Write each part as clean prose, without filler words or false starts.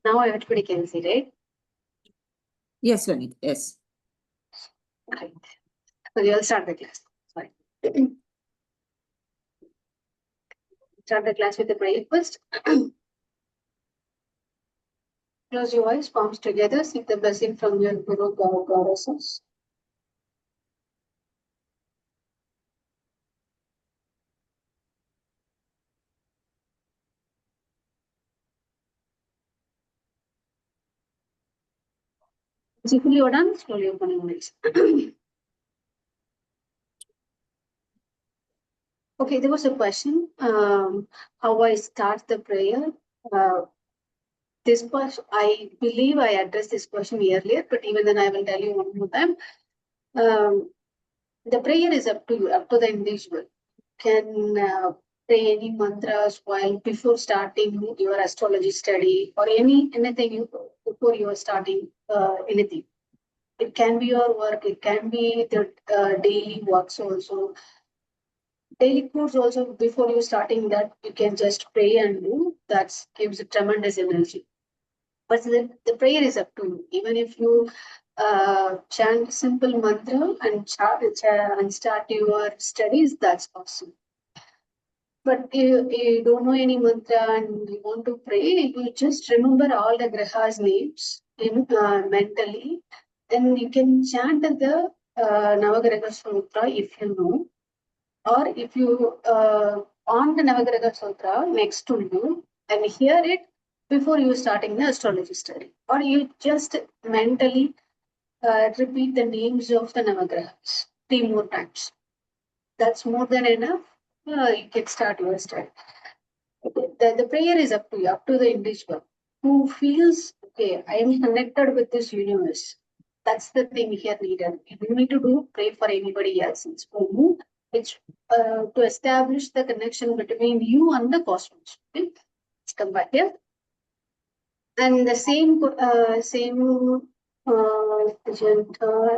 Now everybody can see, right? Yes, Vanit. Yes. Great. So you'll start the class. Sorry. Start the class with the prayer first. Close your eyes, palms together, seek the blessing from your Guru, God, Goddesses. If you're done, slowly open your eyes. Okay, there was a question. How I start the prayer. This question, I believe I addressed this question earlier, but even then I will tell you one more time. The prayer is up to you, up to the individual. Can pray any mantras while before starting your astrology study or anything before you are starting anything. It can be your work, it can be the daily works also. Daily chores also before you starting that you can just pray and do. That gives a tremendous energy. But the prayer is up to you. Even if you chant simple mantra and start your studies, that's possible. But you don't know any mantra and you want to pray, you just remember all the grahas names mentally. Then you can chant the Navagraha Sutra if you know. Or if you on the Navagraha Sutra next to you and hear it before you starting the astrology study. Or you just mentally repeat the names of the Navagrahas 3 more times. That's more than enough. You can start your study. The prayer is up to you, up to the individual who feels, okay, I am connected with this universe. That's the thing here needed. You don't need to do pray for anybody else. It's for you. It's to establish the connection between you and the cosmos. Okay? Let's come back here. And the same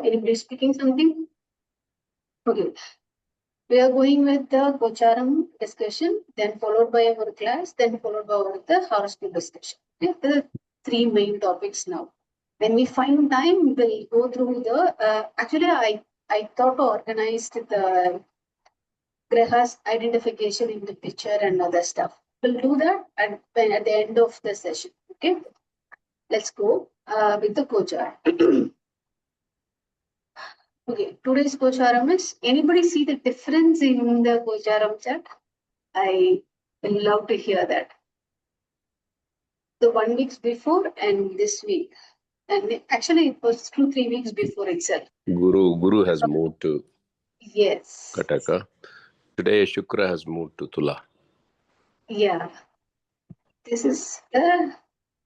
anybody speaking something? Okay. We are going with the Gocharam discussion, then followed by our class, then followed by the horoscope discussion. Okay? The 3 main topics now. When we find time, we'll go through the. Actually, I thought to organize the grahas identification in the picture and other stuff. We'll do that at the end of the session. Okay, let's go with the Gocharam. Okay, today's Gocharam is. Anybody see the difference in the Gocharam chart? I will love to hear that. The 1 week before and this week. And actually, it was 2-3 weeks before itself. Guru has moved to Yes. Kataka. Today, Shukra has moved to Tula. Yeah. This is the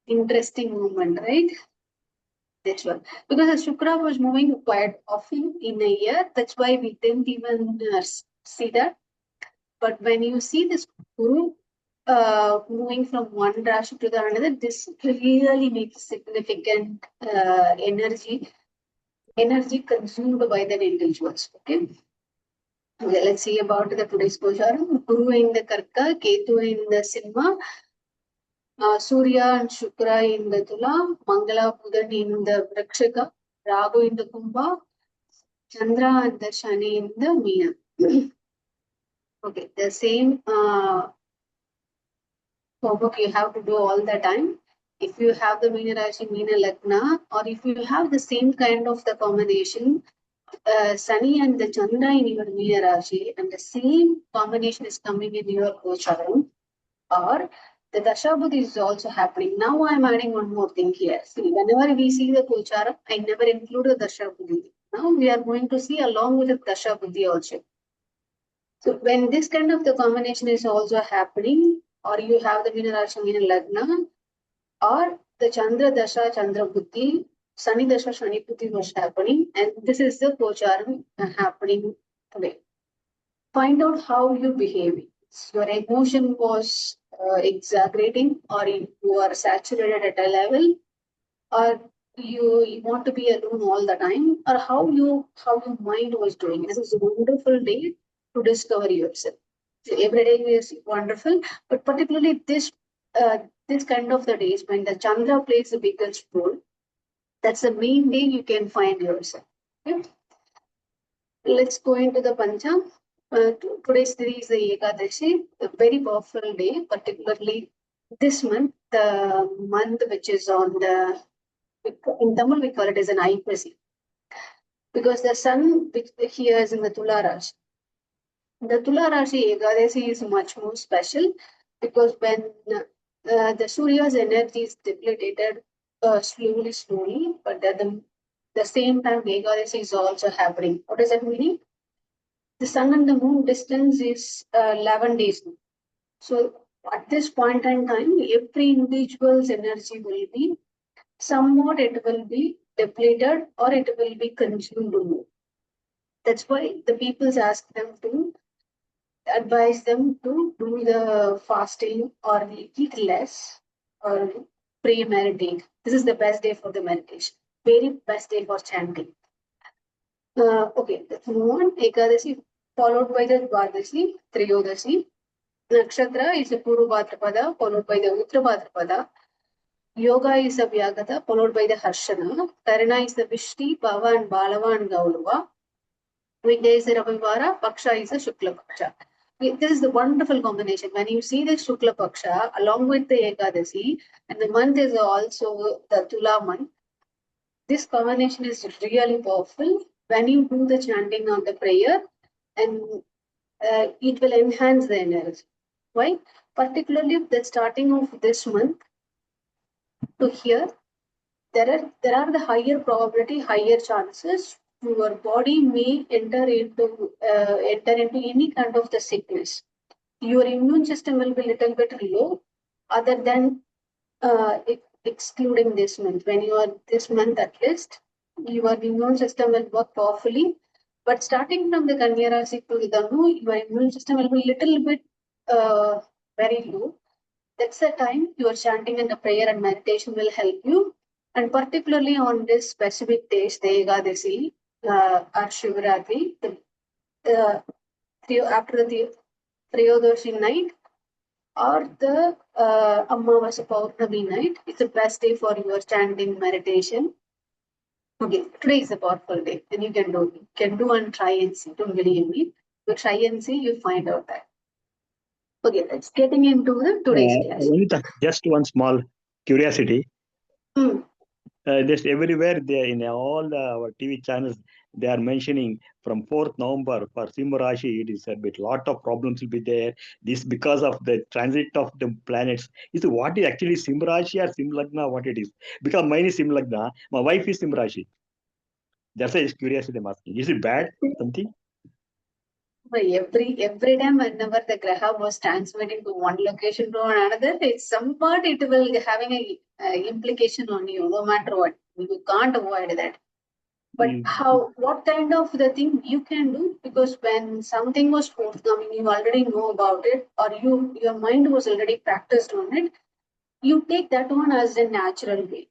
interesting moment, right? That's one. Because the Shukra was moving quite often in a year. That's why we didn't even see that. But when you see this Guru moving from one Rashi to the another, this really makes significant energy consumed by the individuals. Okay. Let's see about the today's Gocharam. Guru in the Karka, Ketu in the Sinha, Surya and Shukra in the Tula, Mangala Buddhan in the Vrakshaka, Rahu in the Kumbha, Chandra and the Shani in the Meena. Okay, the same homework you have to do all the time. If you have the Meena Rashi, Meena Lagna, or if you have the same kind of the combination, Sunny and the Chandra in your Meena Rashi, and the same combination is coming in your Gocharam, or the Dashabudhi is also happening. Now I am adding one more thing here. See, whenever we see the Gocharam, I never include the Dashabudhi. Now we are going to see along with the Dashabudhi also. So when this kind of the combination is also happening, or you have the Meena Rashi, Meena Lagna, or the Chandra Dasha, Chandra Buddhi, Shani Dasha, Shani Buddhi was happening, and this is the Gocharam happening today. Find out how you behave. Your emotion was exaggerating, or you are saturated at a level, or you want to be alone all the time, or how your mind was doing. This is a wonderful day to discover yourself. So every day is wonderful, but particularly this this kind of the days when the Chandra plays the biggest role, that's the main day you can find yourself. Okay? Let's go into the Pancham. Today's day is the Ekadashi, a very powerful day, particularly this month, the month which is on the, in Tamil we call it as an Aipasi, because the sun which here is in the Tula Rashi. The Tula Rashi Ekadashi is much more special because when the Surya's energy is depleted slowly, but at the same time, Ekadashi is also happening. What does that mean? The sun and the moon distance is 11 days. So at this point in time, every individual's energy will be somewhat, it will be depleted or it will be consumed more. That's why the peoples ask them to advise them to do the fasting or eat less or pray, meditate. This is the best day for the meditation. Very best day for chanting. Okay, let's move on. Ekadasi followed by the Dwadasi, Triyodasi. Nakshatra is a Puru Bhadrapada followed by the Uttra Bhadrapada. Yoga is a Vyagata followed by the Harshana. Karana is the Vishti, Bhava and Balava and Gaulava. Weekday is the Ravivara, Paksha is the Shukla Paksha. This is the wonderful combination. When you see the Shukla Paksha along with the Ekadasi, and the month is also the Tula month, this combination is really powerful. When you do the chanting on the prayer, and it will enhance the energy. Why? Particularly the starting of this month to here, there are the higher probability, higher chances your body may enter into any kind of the sickness. Your immune system will be little bit low, other than excluding this month. When you are this month at least, your immune system will work powerfully. But starting from the Kanya Rasi to the Dhanu, your immune system will be little bit very low. That's the time your chanting and the prayer and meditation will help you. And particularly on this specific days, the Ekadasi or Shivaratri, after the Triyodashi night or the Amavasya Paurnami night, it's the best day for your chanting meditation. Okay, today is a powerful day, and you can do and try and see. Don't believe me. You try and see, you find out that. Okay, let's getting into the today's class. Vanita, just one small curiosity. Hmm. Just everywhere there in all our TV channels, they are mentioning from 4th November for Simha Rashi, it is a bit lot of problems will be there. This because of the transit of the planets. Is what is actually Simha Rashi or Simha Lagna? What it is? Because mine is Simha Lagna. My wife is Simha Rashi. That's why it's curiosity I'm asking. Is it bad? Something? Every time whenever the graha was transmitting to one location to another, it's somewhat it will having a implication on you, no matter what. You can't avoid that. But what kind of the thing you can do? Because when something was forthcoming, you already know about it, or your mind was already practiced on it. You take that one as a natural way.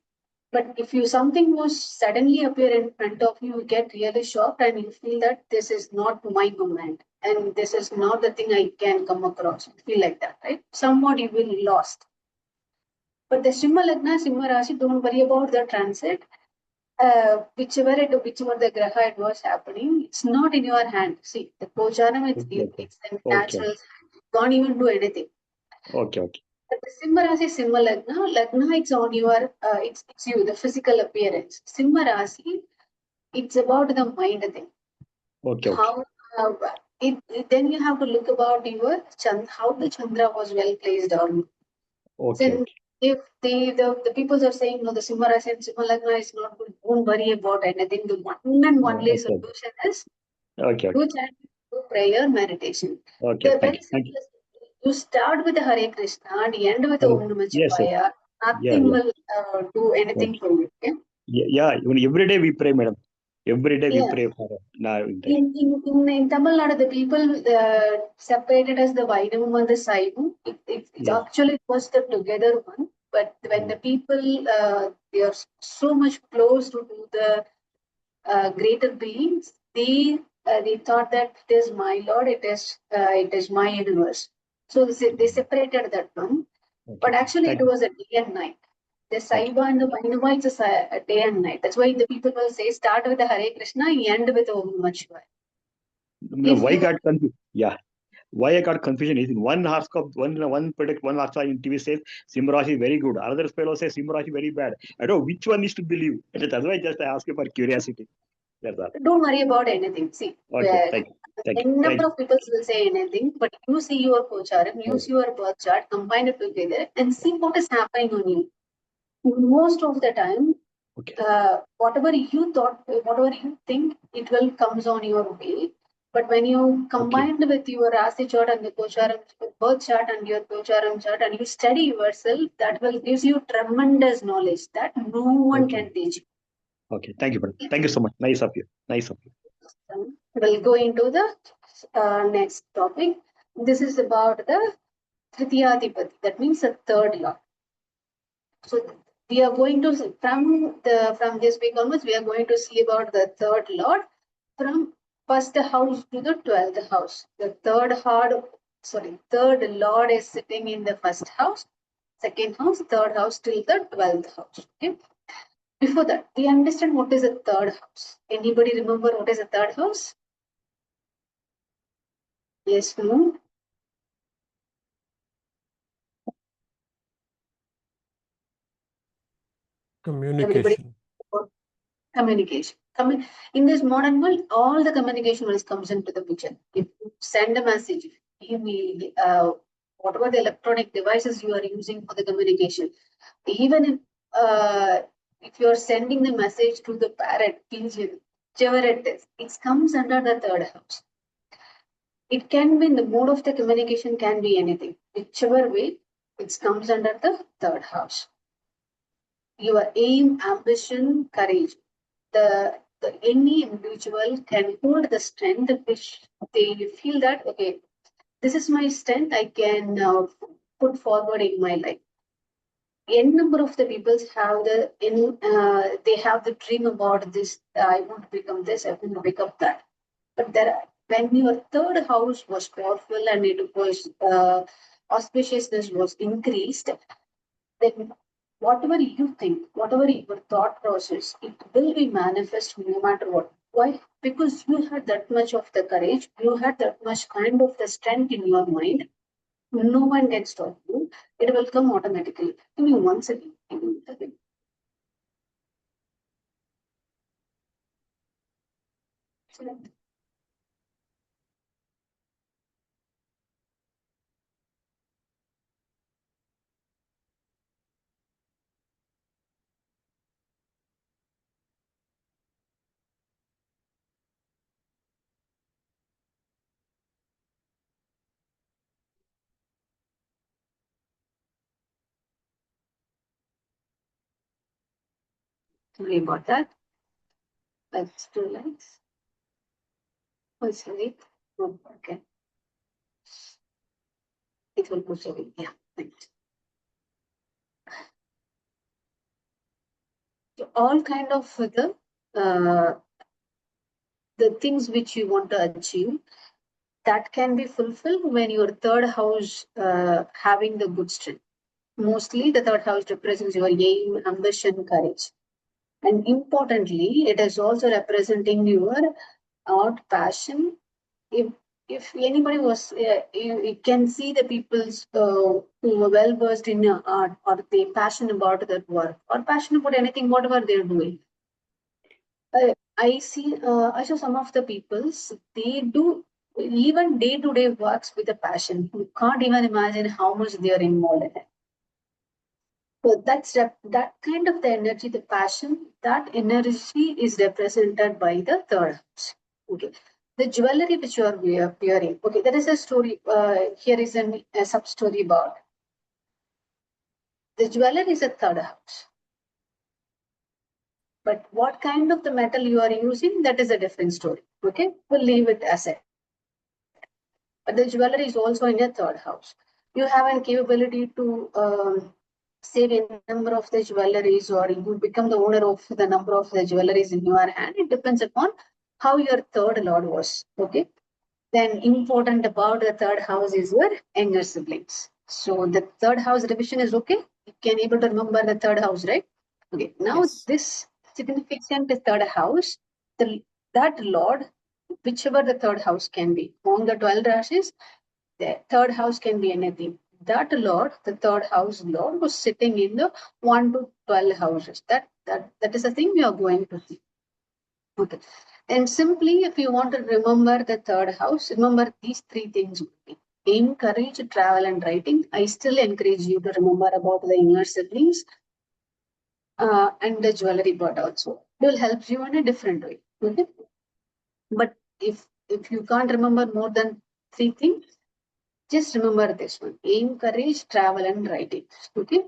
But if you something was suddenly appear in front of you, you get really shocked and you feel that this is not my moment and this is not the thing I can come across. You feel like that, right? Somewhat you will be lost. But the Simha Lagna, Simha Rashi, don't worry about the transit. Whichever the graha it was happening, it's not in your hand. See, the Pocharam, it's in natural. Can't even do anything. Okay. But the Simha Rasi, Simha Lagna, it's on your, it's you, the physical appearance. Simha Rasi, it's about the mind thing. Okay. How, then you have to look about your how the Chandra was well placed on you. Okay. If the people are saying, no, the Simha Rasi and Simha Lagna is not good, don't worry about anything. The one and only solution is do chant, do prayer, meditation. Okay. Very simple. You start with the Hare Krishna and end with the Om Namah Shivaya. Nothing will do anything for you. Okay? Yeah. Every day we pray, madam. Every day we pray for her. In Tamil Nadu, the people separated as the Vaidam and the Saivam. It actually was the together one. But when the people they are so much close to the greater beings, they thought that it is my Lord, it is my universe. So they separated that one. But actually Thank it you. was a day and night. The Okay. Saiva and the Vaishnava, it's a day and night. That's why the people will say start with the Hare Krishna, end with Om Namah Shivaya. If Why you got confused? Yeah. Why I got confusion is in one horoscope, one predict, one horoscope in TV says Simrashi very good. Another fellow says Simrashi very bad. I don't know which one is to believe. That's why just I ask you for curiosity. That's all. don't worry about anything. See, Okay. Thank you. Thank a you. Thank number you. of people will say anything, but you see your Gocharam, use Okay. your birth chart, combine it together, and see what is happening on you. Most of the time, Okay. whatever you thought, whatever you think, it will comes on your way. But when you combined with your Rasi chart and the Gocharam birth chart and your Gocharam chart, and you study yourself, that will gives you tremendous knowledge that no one Okay. can teach you. Okay. Thank you, madam. Thank you so much. Nice of you. Nice of you. We'll go into the next topic. This is about the Tritiyadipati, that means the third law. So we are going to from this week onwards, we are going to see about the third lord from first house to the 12th house. The third lord is sitting in the first house, second house, third house till the 12th house. Okay. Before that, we understand what is a third house. Anybody remember what is a third house? Yes, no? Everybody, Communication. communication. In this modern world, all the communication comes into the picture. If you send a message, email, whatever the electronic devices you are using for the communication, even if you are sending the message to the parrot, pigeon, whichever it is, it comes under the third house. It can be in the mode of the communication, can be anything. Whichever way, it comes under the third house. Your aim, ambition, courage. Any individual can hold the strength which they feel that, okay, this is my strength, I can put forward in my life. N number of the people have they have the dream about this. I want to become this. I want to become that. But when your third house was powerful and it was auspiciousness was increased, then whatever you think, whatever your thought process, it will be manifest no matter what. Why? Because you had that much of the courage, you had that much kind of the strength in your mind. No one can stop you. It will come automatically. Give me 1 second. Give me 1 second. Select. Sorry about that. Let's do likes. Oh, sorry. Oh, okay. It will push away. Yeah, thanks. So all kind of the things which you want to achieve, that can be fulfilled when your third house having the good strength. Mostly the third house represents your aim, ambition, courage. And importantly, it is also representing your art passion. If anybody was, you can see the people's who are well versed in art, or they passionate about that work, or passionate about anything, whatever they're doing. I saw some of the peoples, they do even day-to-day works with a passion. You can't even imagine how much they are involved in it. So that kind of the energy, the passion, that energy is represented by the third house. Okay. The jewelry which you are wearing. Okay, there is a story. Here is a sub story about. The jewelry is a third house. But what kind of the metal you are using, that is a different story. Okay, we'll leave it as it. But the jewelry is also in your third house. You have a capability to save a number of the jewelries, or you become the owner of the number of the jewelries in your hand. It depends upon how your third lord was. Okay. Then important about the third house is your younger siblings. So the third house revision is okay. You can able to remember the third house, right? Okay. Now Yes. this significant third house, that Lord, whichever the third house can be, among the 12 rashes, the third house can be anything. That Lord, the third house Lord, was sitting in the 1 to 12 houses. That is the thing we are going to see. Okay. And simply, if you want to remember the third house, remember these three things only. Aim, courage, travel, and writing. I still encourage you to remember about the younger siblings and the jewelry part also. It will help you in a different way. Okay. But if you can't remember more than three things, just remember this one. Aim, courage, travel, and writing. Okay.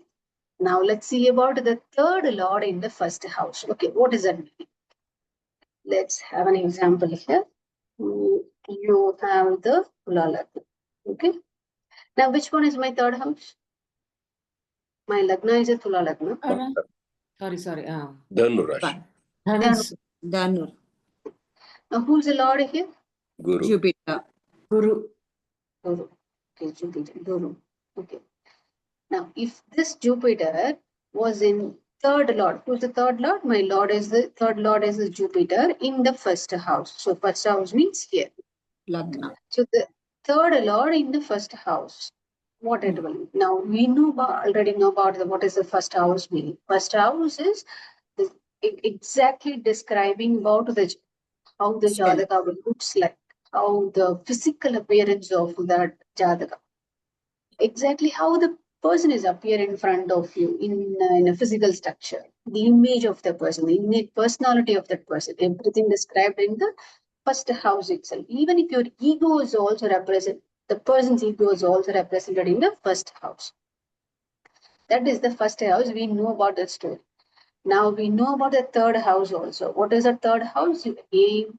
Now let's see about the third lord in the first house. Okay, what is that meaning? Let's have an example here. You have the Tula Lagna. Okay. Now, which one is my third house? My Lagna is a Tula Lagna. Sorry. Dhanu Rashi. Dhanus, Dhanur. Now, who's the Lord here? Guru. Jupiter. Guru. Guru. Okay, Jupiter. Guru. Okay. Now, if this Jupiter was in third Lord, who's the third Lord? My Lord is the third Lord is the Jupiter in the first house. So, first house means here. Lagna. So the third lord in the first house, what it will be. Now we already know about what is the first house meaning. First house is exactly describing about how the Self. Jataka will looks like, how the physical appearance of that Jataka. Exactly how the person is appear in front of you in a physical structure, the image of the person, the innate personality of that person, everything described in the first house itself. Even if your ego is also represented, the person's ego is also represented in the first house. That is the first house. We know about that story. Now we know about the third house also. What is the third house? Your aim,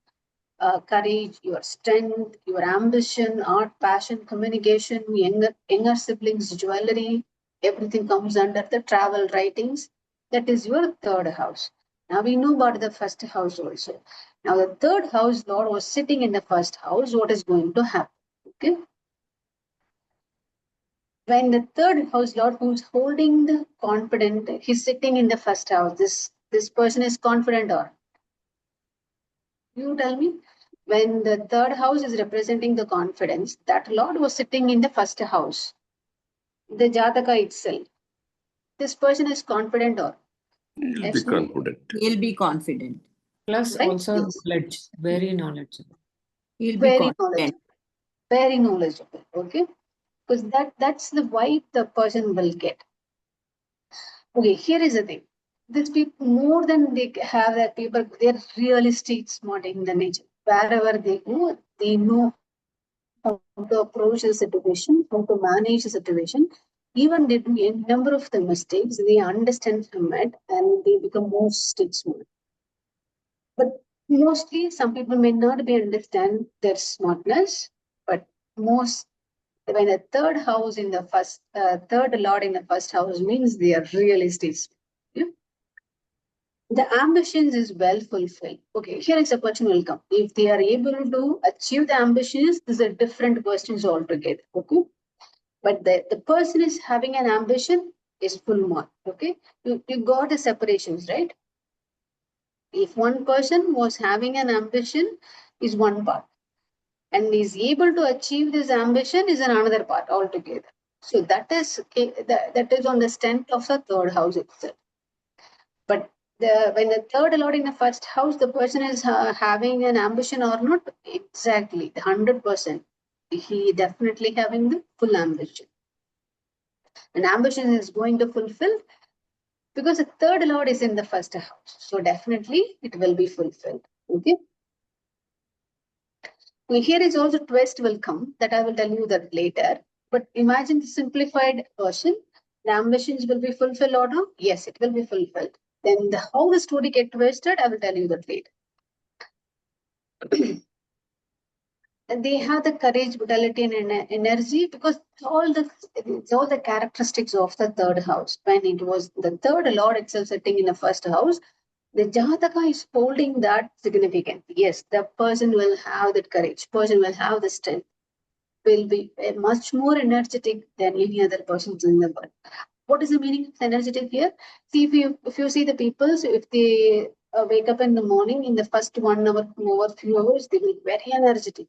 courage, your strength, your ambition, art, passion, communication, younger siblings, jewelry, everything comes under the travel writings. That is your third house. Now we know about the first house also. Now the third house Lord was sitting in the first house. What is going to happen? Okay. When the third house Lord who's holding the confident, he's sitting in the first house. This person is confident or you tell me. When the third house is representing the confidence, that Lord was sitting in the first house, the Jataka itself. This person is confident or You'll be yes, no? confident. He'll be confident. Plus Right? also Yes. knowledge, very knowledgeable. He'll be Very confident. knowledgeable. Very knowledgeable. Okay. Because that's the vibe the person will get. Okay, here is the thing. These people, more than they have that people, they're really street smart in the nature. Wherever they know how to approach the situation, how to manage the situation. Even they do a number of the mistakes, they understand from it and they become more street smart. But mostly, some people may not be understand their smartness, but most when a third house in the first, third lord in the first house means they are really street smart. Yeah? The ambitions is well fulfilled. Okay, here is a question will come. If they are able to achieve the ambitions, these are different questions altogether. Okay. But the person is having an ambition is full mark. Okay. You got the separations, right? If one person was having an ambition is one part and is able to achieve this ambition is another part altogether. So that is on the strength of the third house itself. But when the third lord in the first house, the person is having an ambition or not, exactly 100%. He definitely having the full ambition. And ambition is going to fulfill because the third lord is in the first house. So definitely it will be fulfilled. Okay. Well, here is also twist will come that I will tell you that later. But imagine the simplified version. The ambitions will be fulfilled or no? Yes, it will be fulfilled. Then how the story get twisted, I will tell you that later. And they have the courage, vitality, and energy because it's all the characteristics of the third house. When it was the third lord itself sitting in the first house, the Jataka is holding that significant. Yes, the person will have that courage, person will have the strength. will be much more energetic than any other persons in the world. What is the meaning of energetic here? See, if you see the people, so if they wake up in the morning, in the first 1 hour, 2 hours, few hours, they will be very energetic.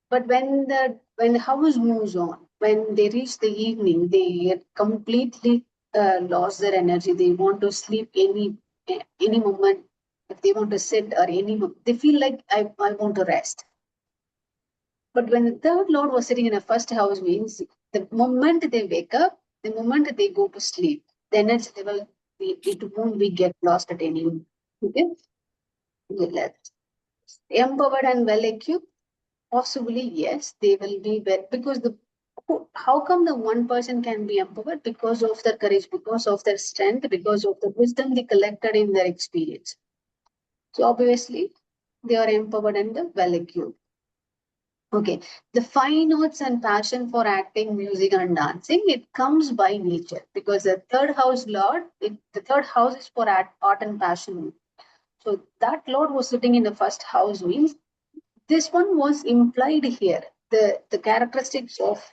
But when the house moves on, when they reach the evening, they completely lost their energy. They want to sleep any moment. If they want to sit or they feel like I want to rest. But when the third lord was sitting in a first house means the moment they wake up, the moment they go to sleep, the energy level it won't be get lost at any moment. Okay, let's empowered and well equipped. Possibly, yes, they will be well because how come the one person can be empowered? Because of their courage, because of their strength, because of the wisdom they collected in their experience. So obviously, they are empowered and well equipped. Okay, the fine arts and passion for acting, music, and dancing, it comes by nature because the third house lord, the third house is for art and passion. So that lord was sitting in the first house means this one was implied here. The characteristics of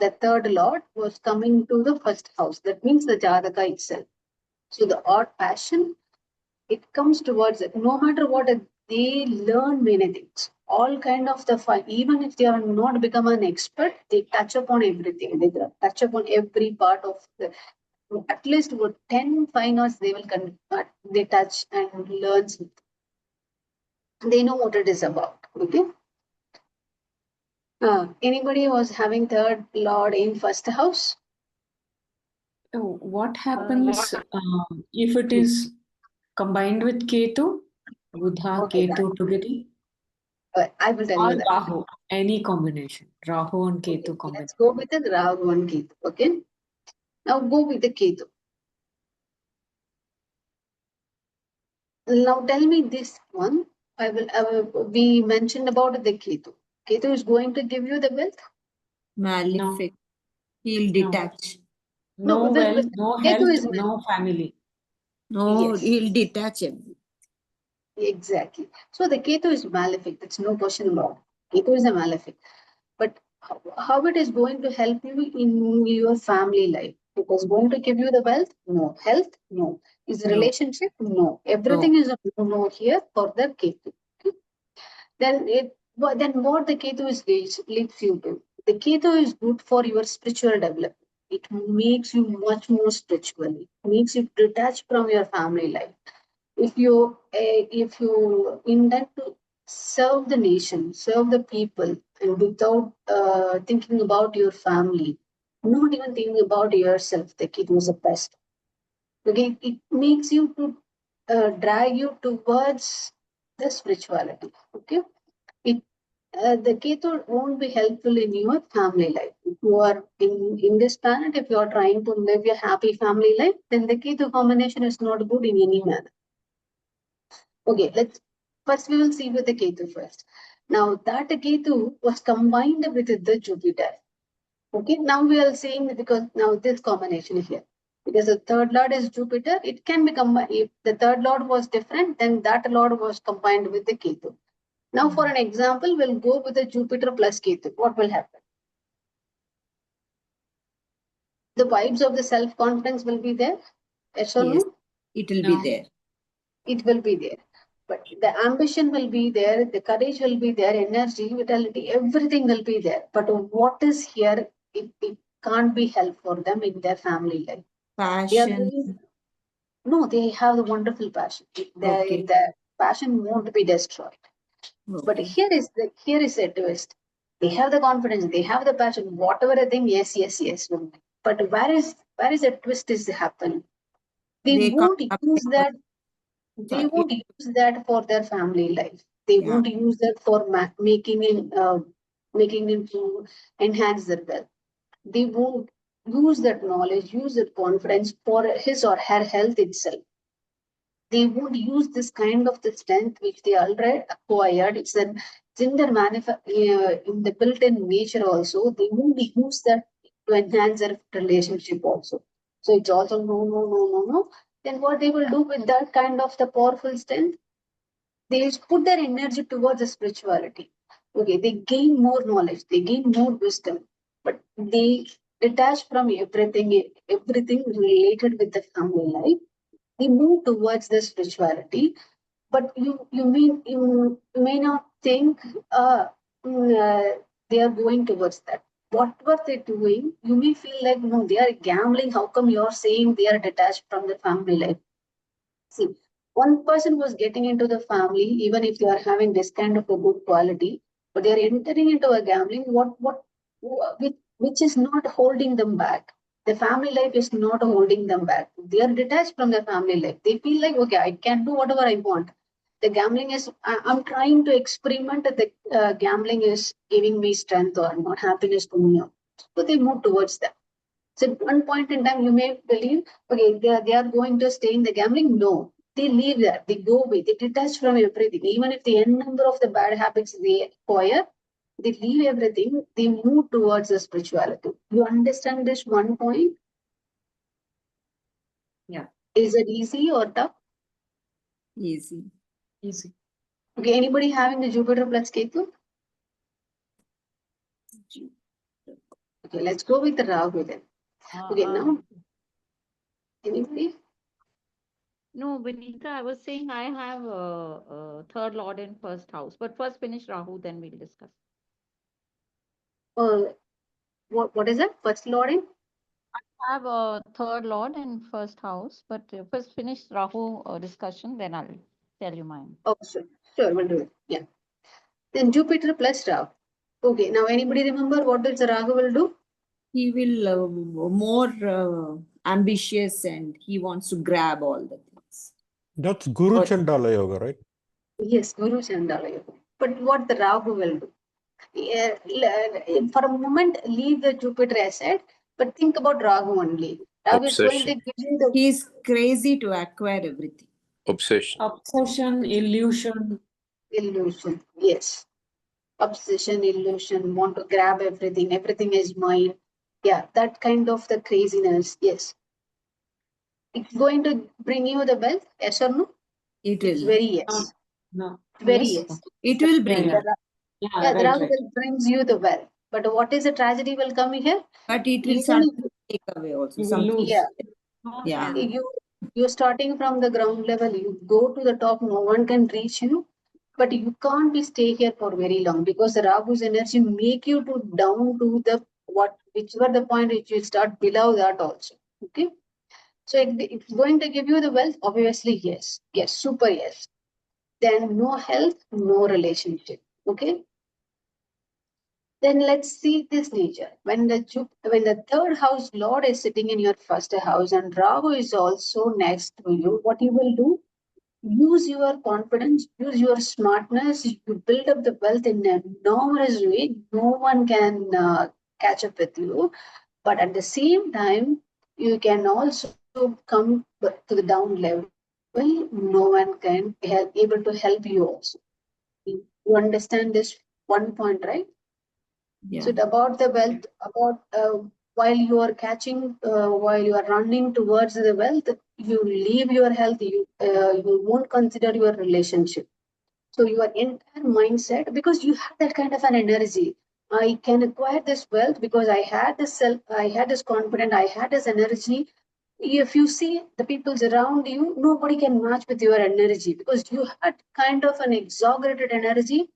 the third lord was coming to the first house. That means the Jataka itself. So the art passion, it comes towards it. No matter what, they learn many things. All kind of the fine, even if they are not become an expert, they touch upon everything. They touch upon every part of the at least about 10 fine arts they will they touch and learn. They know what it is about. Okay. Anybody was having third lord in first house? Oh, what happens if it is combined with Ketu? Buddha, Okay, Ketu together? I will tell Or you that. Rahu, any combination. Rahu and Okay, Ketu combination. let's go with the Rahu and Ketu. Okay, now go with the Ketu. Now tell me this one. We mentioned about the Ketu. Ketu is going to give you the wealth. Malefic. He'll No. detach. No wealth, no Ketu health, is no family. No, Yes. he'll detach him. Exactly. So the Ketu is malefic. That's no question about it. Ketu is a malefic. But how it is going to help you in your family life? It is going to give you the wealth? No. Health? No. Is the No. relationship? No. Everything is a no here for the Ketu. Okay. Then what the Ketu is leads you to? The Ketu is good for your spiritual development. It makes you much more spiritual. It makes you detached from your family life. If you intend to serve the nation, serve the people, and without thinking about your family, not even thinking about yourself, the kid was the best. Okay, it makes you to drag you towards the spirituality. Okay, it the ketu won't be helpful in your family life. If you are in this planet, if you are trying to live a happy family life, then the ketu combination is not good in any manner. Okay, we will see with the Ketu first. Now that Ketu was combined with the Jupiter. Okay, now we are seeing because now this combination here. Because the third lord is Jupiter, it can become if the third lord was different, then that lord was combined with the Ketu. Now, for an example, we'll go with the Jupiter plus Ketu. What will happen? The vibes of the self-confidence will be there. Yes or Yes, no? it will No. be there. It will be there. But the ambition will be there, the courage will be there, energy, vitality, everything will be there. But what is here, it can't be helped for them in their family life. They are Passion. doing, no, they have a wonderful passion. Okay. The passion won't be destroyed. But Okay. here is a twist. They have the confidence, they have the passion, whatever the thing, yes, yes, yes. But where is the twist is happening? They They won't use compare. that they Sorry. won't use that for their family life. They Yeah. won't use that for making it to enhance their wealth. They won't use that knowledge, use that confidence for his or her health itself. They won't use this kind of the strength which they already acquired. It's in their in the built-in nature also. They won't use that to enhance their relationship also. So it's also no, no, no, no, no. Then what they will do with that kind of the powerful strength? They put their energy towards the spirituality. Okay, they gain more knowledge, they gain more wisdom, but they detach from everything related with the family life. They move towards the spirituality, but you may not think they are going towards that. What were they doing? You may feel like, no, they are gambling. How come you're saying they are detached from the family life? See, one person was getting into the family, even if they are having this kind of a good quality, but they are entering into a gambling. Which is not holding them back. The family life is not holding them back. They are detached from the family life. They feel like, okay, I can do whatever I want. The gambling is, I'm trying to experiment that the gambling is giving me strength or not happiness to me. So they move towards that. So at one point in time, you may believe, okay, they are going to stay in the gambling. No, they leave that. They go away. They detach from everything. Even if the n number of the bad habits they acquire, they leave everything. They move towards the spirituality. You understand this one point? Yeah. Is it easy or tough? Easy. Easy. Okay, anybody having the Jupiter plus Ketu? Okay, let's go with the Rahu then. Okay, now, anybody? No, Benita, I was saying I have third lord in first house, but first finish Rahu, then we'll discuss. What is that? First Lord in? I have a third lord in first house, but first finish Rahu discussion, then I'll tell you mine. Oh, sure, we'll do it. Yeah. Then Jupiter plus Rahu. Okay, now anybody remember what does Rahu will do? He will more ambitious and he wants to grab all the things. That's Guru But- Chandala Yoga, right? Yes, Guru Chandala Yoga. But what the Rahu will do? For a moment, leave the Jupiter aside, but think about Rahu only. Rahu is going to Obsession. give you the He's crazy to acquire everything. Obsession. Obsession, illusion. illusion. Yes. Obsession, illusion, want to grab everything is mine. Yeah, that kind of the craziness. Yes. It's going to bring you the wealth, yes or no? It It's will. very yes. No. Very Yes. yes. It will Yeah, bring yeah. up, Yeah, Yeah, the right, Rahu right. will brings you the wealth. But what is the tragedy will come here? but it will Even suddenly take away also. You will Something. lose. Yeah. Yeah. You're starting from the ground level, you go to the top, no one can reach you, but you can't be stay here for very long because the Rahu's energy make you to down to the whichever the point which you start below that also. Okay. So it's going to give you the wealth, obviously, yes. Yes, super yes. Then no health, no relationship. Okay. Then let's see this nature. When the third house Lord is sitting in your first house and Rahu is also next to you, what you will do? Use your confidence, use your smartness, you build up the wealth in an enormous way. No one can catch up with you. But at the same time, you can also come to the down level. No one can able to help you also. You understand this one point, right? Yeah. So about the wealth, about while you are running towards the wealth, you leave your health, you won't consider your relationship. So your entire mindset, because you have that kind of an energy. I can acquire this wealth because I had this confidence, I had this energy. If you see the people around you, nobody can match with your energy because you had kind of an exaggerated energy.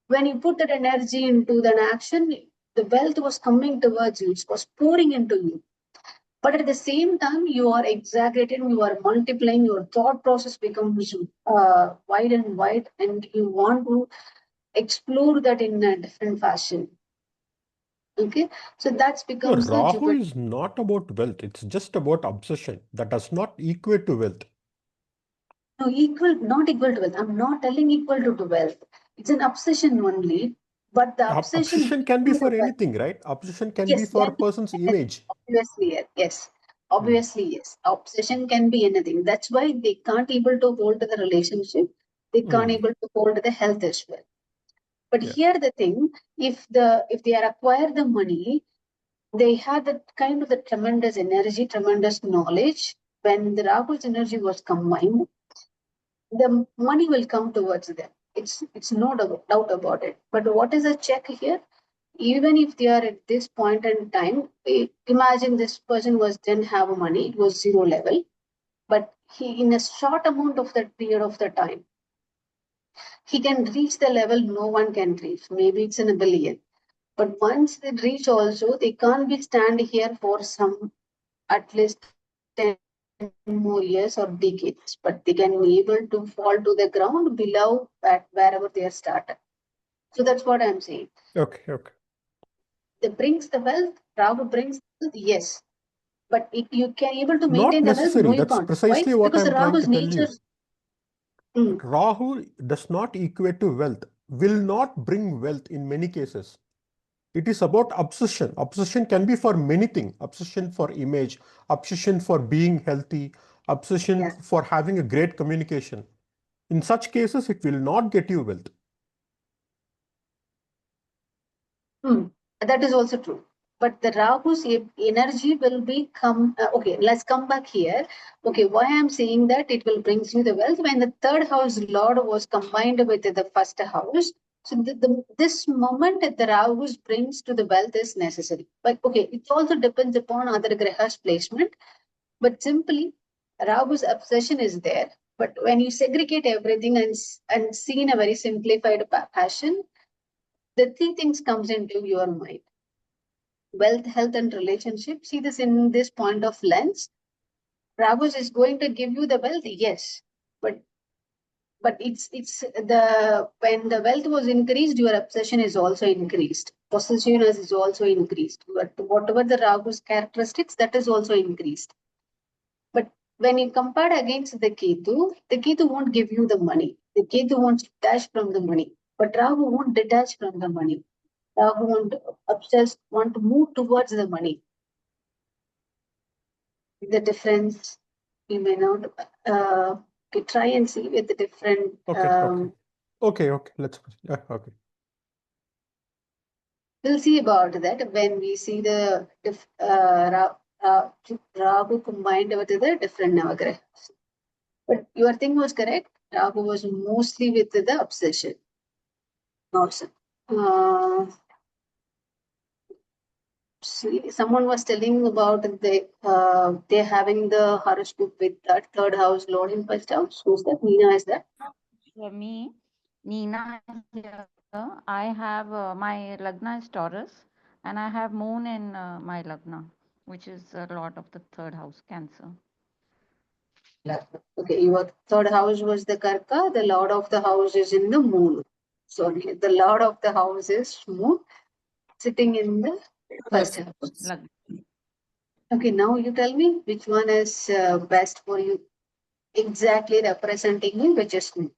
When you put that energy into an action, the wealth was coming towards you, it was pouring into you. But at the same time, you are exaggerating, you are multiplying, your thought process becomes wide and wide, and you want to explore that in a different fashion. Okay, so that No, becomes the Rahu Jupiter. is not about wealth. It's just about obsession. That does not equate to wealth. No, not equal to wealth. I'm not telling equal to wealth. It's an obsession only, but the obsession Obsession gives can be you the for wealth. anything, right? Obsession can be Yes, for a person's image. obviously, yes. Obviously, yes. Obsession can be anything. That's why they can't able to hold the relationship. They can't able to hold the health as well. But Yeah. here the thing, if they are acquire the money, they had that kind of the tremendous energy, tremendous knowledge. When the Rahu's energy was combined, the money will come towards them. It's no doubt about it. But what is a check here? Even if they are at this point in time, imagine this person didn't have money, it was zero level, but he in a short amount of that period of the time, he can reach the level no one can reach. Maybe it's in a billion. But once they reach also, they can't be stand here for some at least 10 more years or decades, but they can be able to fall to the ground below at wherever they are started. So that's what I'm saying. Okay, okay. It brings the wealth, Rahu brings wealth, yes. But if you can able to Not maintain the wealth, no, necessary. you That's can't. Why? precisely what Because the I'm trying to Rahu's tell nature. you. Rahu does not equate to wealth, will not bring wealth in many cases. It is about obsession. Obsession can be for many things. Obsession for image, obsession for being healthy, obsession Yeah. for having a great communication. In such cases, it will not get you wealth. That is also true. But the Rahu's energy will be okay, let's come back here. Okay, why I'm saying that it will brings you the wealth when the third house Lord was combined with the first house. So this moment that the Rahu's brings to the wealth is necessary. But okay, it also depends upon other grahas placement. But simply, Rahu's obsession is there. But when you segregate everything and see in a very simplified fashion, the three things comes into your mind: wealth, health, and relationship. See this in this point of lens. Ragus is going to give you the wealth, yes, but it's the when the wealth was increased, your obsession is also increased. Possessiveness is also increased. But whatever the Ragu's characteristics, that is also increased. But when you compare against the Ketu won't give you the money. The Ketu won't detach from the money, but Rahu won't detach from the money. Rahu won't want to move towards the money. The difference you may not try and see with the different. Okay. Let's okay. We'll see about that when we see the Rahu combined with the different Navagrahas. But your thing was correct. Rahu was mostly with the obsession. Also. See, someone was telling about they having the horoscope with that third house Lord in first house. Who's that? Nina, is that? For me, Nina, here, I have my Lagna is Taurus, and I have Moon in my Lagna, which is a lot of the third house, Cancer. Okay, your third house was the Karka, the Lord of the house is in the Moon. Sorry, the Lord of the house is Moon, sitting in the first house. Lagna. Okay, now you tell me which one is best for you, exactly representing you, which is Moon.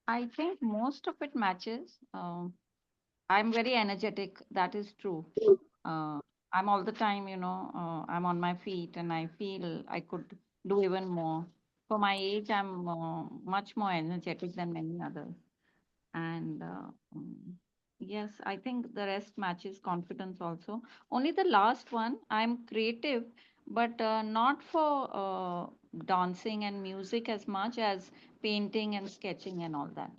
I think most of it matches. I'm very energetic, that is true. I'm all the time, I'm on my feet and I feel I could do even more. For my age, I'm much more energetic than many others. And yes, I think the rest matches confidence also. Only the last one, I'm creative, but not for dancing and music as much as painting and sketching and all that.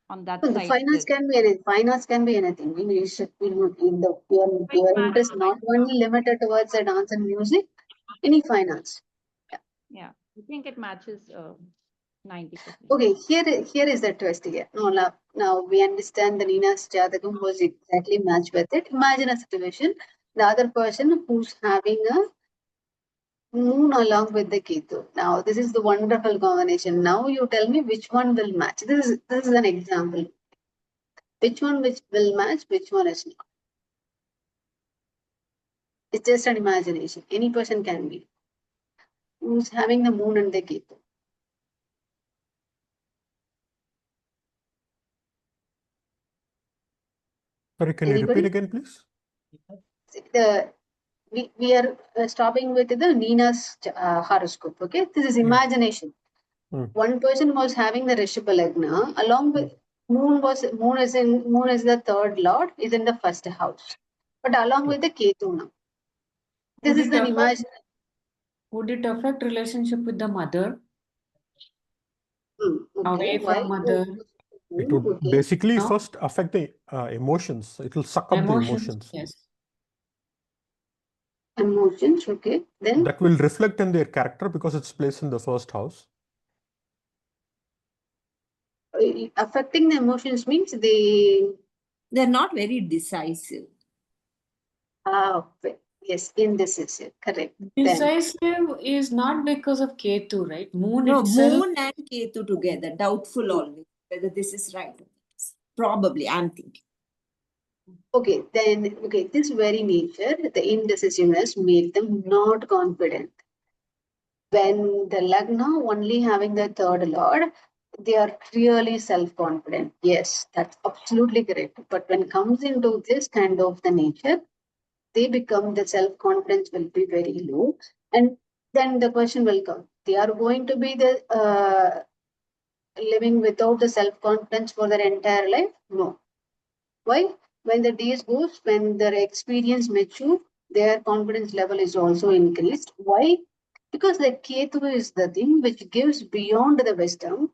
On that The side, finance can be anything. Finance can be anything. You should in your interest not only limited towards the dance and music, any finance. Yeah, I think it matches 90%. Okay, here is the twist here. No, now we understand the Nina's Jatagam was exactly matched with it. Imagine a situation, the other person who's having a Moon along with the Ketu. Now, this is the wonderful combination. Now you tell me which one will match. This is an example. Which will match, which one is not. It's just an imagination. Any person can be. Who's having the Moon and the Ketu. Sorry, can you Anybody? repeat again, please? We are stopping with the Nina's horoscope. Okay, this is imagination. One person was having the Rishabha Lagna, along with Moon is the third lord, is in the first house, but along with the Ketu now. This is an imagine. Would it affect relationship with the mother? Okay. away Why? from mother. It would Okay. basically No? first affect the emotions. It will suck up the emotions. Yes. Emotions. Okay. Then That will reflect in their character because it's placed in the first house. affecting the emotions means They're not very decisive. yes, indecisive. Correct. Then Decisive is not because of Ketu, right? Moon No, itself. Moon and Ketu together, doubtful always whether this is right. Probably, I'm thinking. okay, then okay, this very nature, the indecisiveness made them not confident. When the Lagna only having the third lord, they are really self-confident. Yes, that's absolutely correct. But when comes into this kind of the nature, they become the self-confidence will be very low. And then the question will come. They are going to be the living without the self-confidence for their entire life? No. Why? When the days goes, when their experience mature, their confidence level is also increased. Why? Because the Ketu is the thing which gives beyond the wisdom.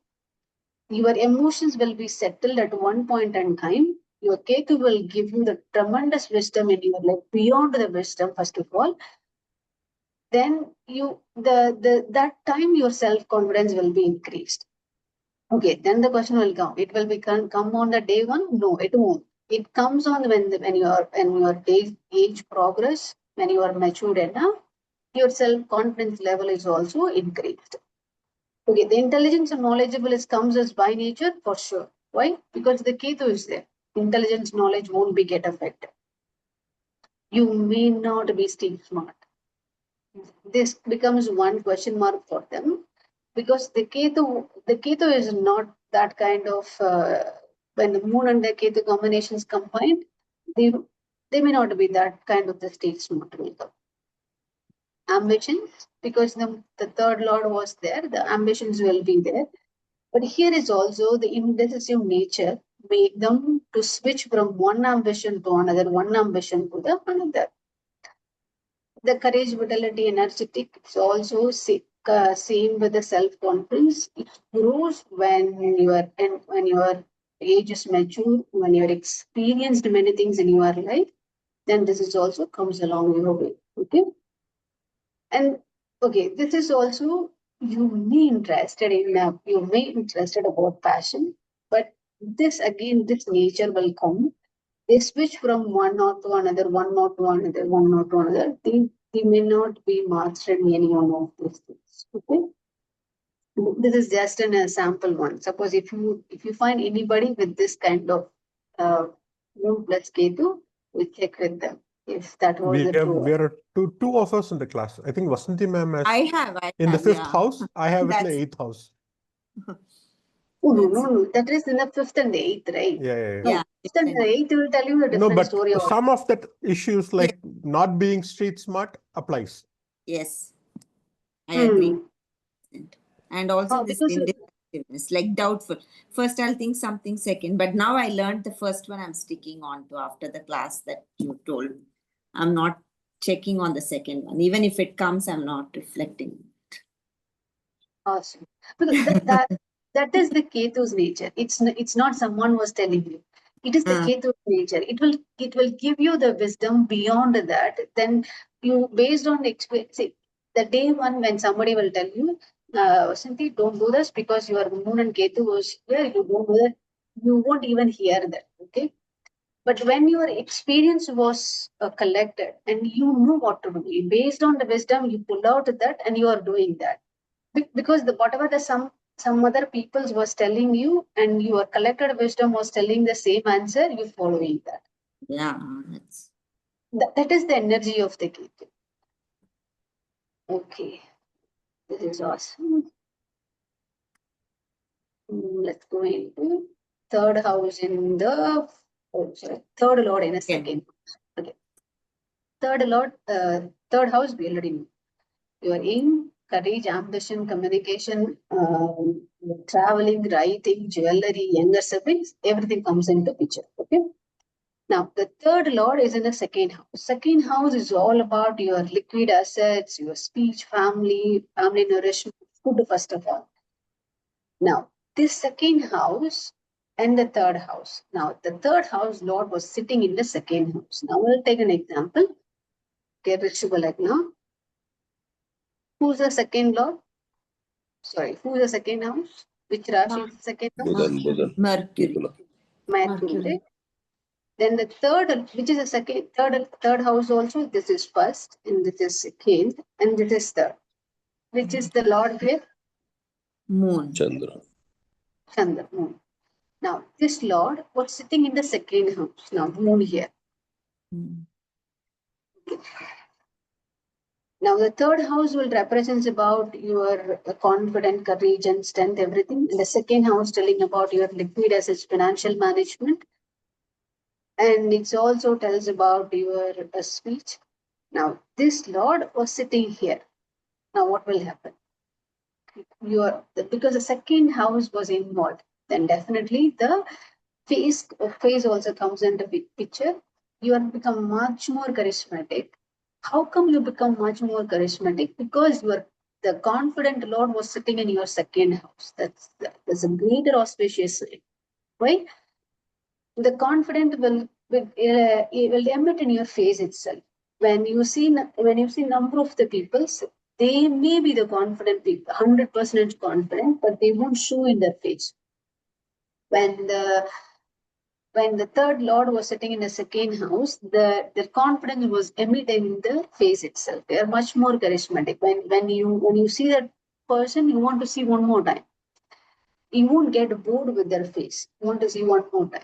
Your emotions will be settled at one point in time. Your Ketu will give you the tremendous wisdom in your life, beyond the wisdom, first of all. Then that time your self-confidence will be increased. Okay, then the question will come. It will come on the day one? No, it won't. It comes on when your age progress, when you are matured enough, your self-confidence level is also increased. Okay, the intelligence and knowledgeable comes as by nature for sure. Why? Because the Ketu is there. Intelligence, knowledge won't be get affected. You may not be still smart. This becomes one question mark for them because the Ketu is not that kind of when the moon and the Ketu combinations combined, they they may not be that kind of the state smart will come. Ambitions, because the third lord was there, the ambitions will be there. But here is also the indecisive nature make them to switch from one ambition to another, one ambition to the another. The courage, vitality, energetic, it's also same with the self-confidence. It grows when your age is mature, when you're experienced many things in your life, then this is also comes along your way. Okay. And okay, this is also you may interested about passion, but this nature will come. They switch from one knot to another, one knot to another, one knot to another. They may not be mastered in any one of these things. Okay. This is just an sample one. Suppose if you find anybody with this kind of moon plus Ketu, we check with them if that was a true. We are two of us in the class. I think Vasanti ma'am has I have, in the fifth yeah. house. I have it in the That's, eighth house. Oh, that's no. That is in the fifth and the eighth, right? Yeah. No, yeah. fifth and the eighth will tell you a No, different but story. some of that issues like not being street smart applies. Yes, I Hmm. agree. And also this Because indecisiveness, like doubtful. First I'll think something second, but now I learned the first one I'm sticking on to after the class that you told me. I'm not checking on the second one. Even if it comes, I'm not reflecting. awesome. Because that is the Ketu's nature. It's not someone was telling you. It is the Ketu's nature. It will give you the wisdom beyond that. Then you based on the experience. See, the day one when somebody will tell you, Vasanti, don't do this because your moon and Ketu was here. You don't do that. You won't even hear that. Okay. But when your experience was collected and you know what to do, based on the wisdom, you pull out that and you are doing that. Because whatever the some other peoples was telling you and your collected wisdom was telling the same answer, you following that. Yeah, That is the energy of the Ketu. Okay, this is awesome. Let's go into third house in the third lord in a second. Okay, third house we already know. Your aim, courage, ambition, communication, traveling, writing, jewelry, younger siblings, everything comes into picture. Okay. Now, the third lord is in the second house. Second house is all about your liquid assets, your speech, family nourishment, food, first of all. Now, this second house and the third house. Now, the third house Lord was sitting in the second house. Now, we'll take an example. Okay, Rishabha Lagna. Who's the second Lord? Sorry, who's the second house? Which Rashi is the second house? Budan. Mercury. Nikula. Mercury. Mercury. Then the third, which is the second, third house also, this is first, and this is second, and this is third. Which is the Lord here? Moon. Chandra. Chandra, moon. Now, this Lord was sitting in the second house. Now, moon here. Mm. Now, the third house will represent about your confident, courage, and strength, everything. And the second house telling about your liquid assets, financial management. And it also tells about your speech. Now, this Lord was sitting here. Now, what will happen? Because the second house was involved, then definitely the face also comes into the picture. You have become much more charismatic. How come you become much more charismatic? Because the confident Lord was sitting in your second house. That's a greater auspicious sign. Why? The confident will emit in your face itself. When you see number of the people, they may be the confident people, 100% confident, but they won't show in their face. When the third Lord was sitting in the second house, their confidence was emitting in the face itself. They are much more charismatic. When you see that person, you want to see one more time. You won't get bored with their face. You want to see one more time.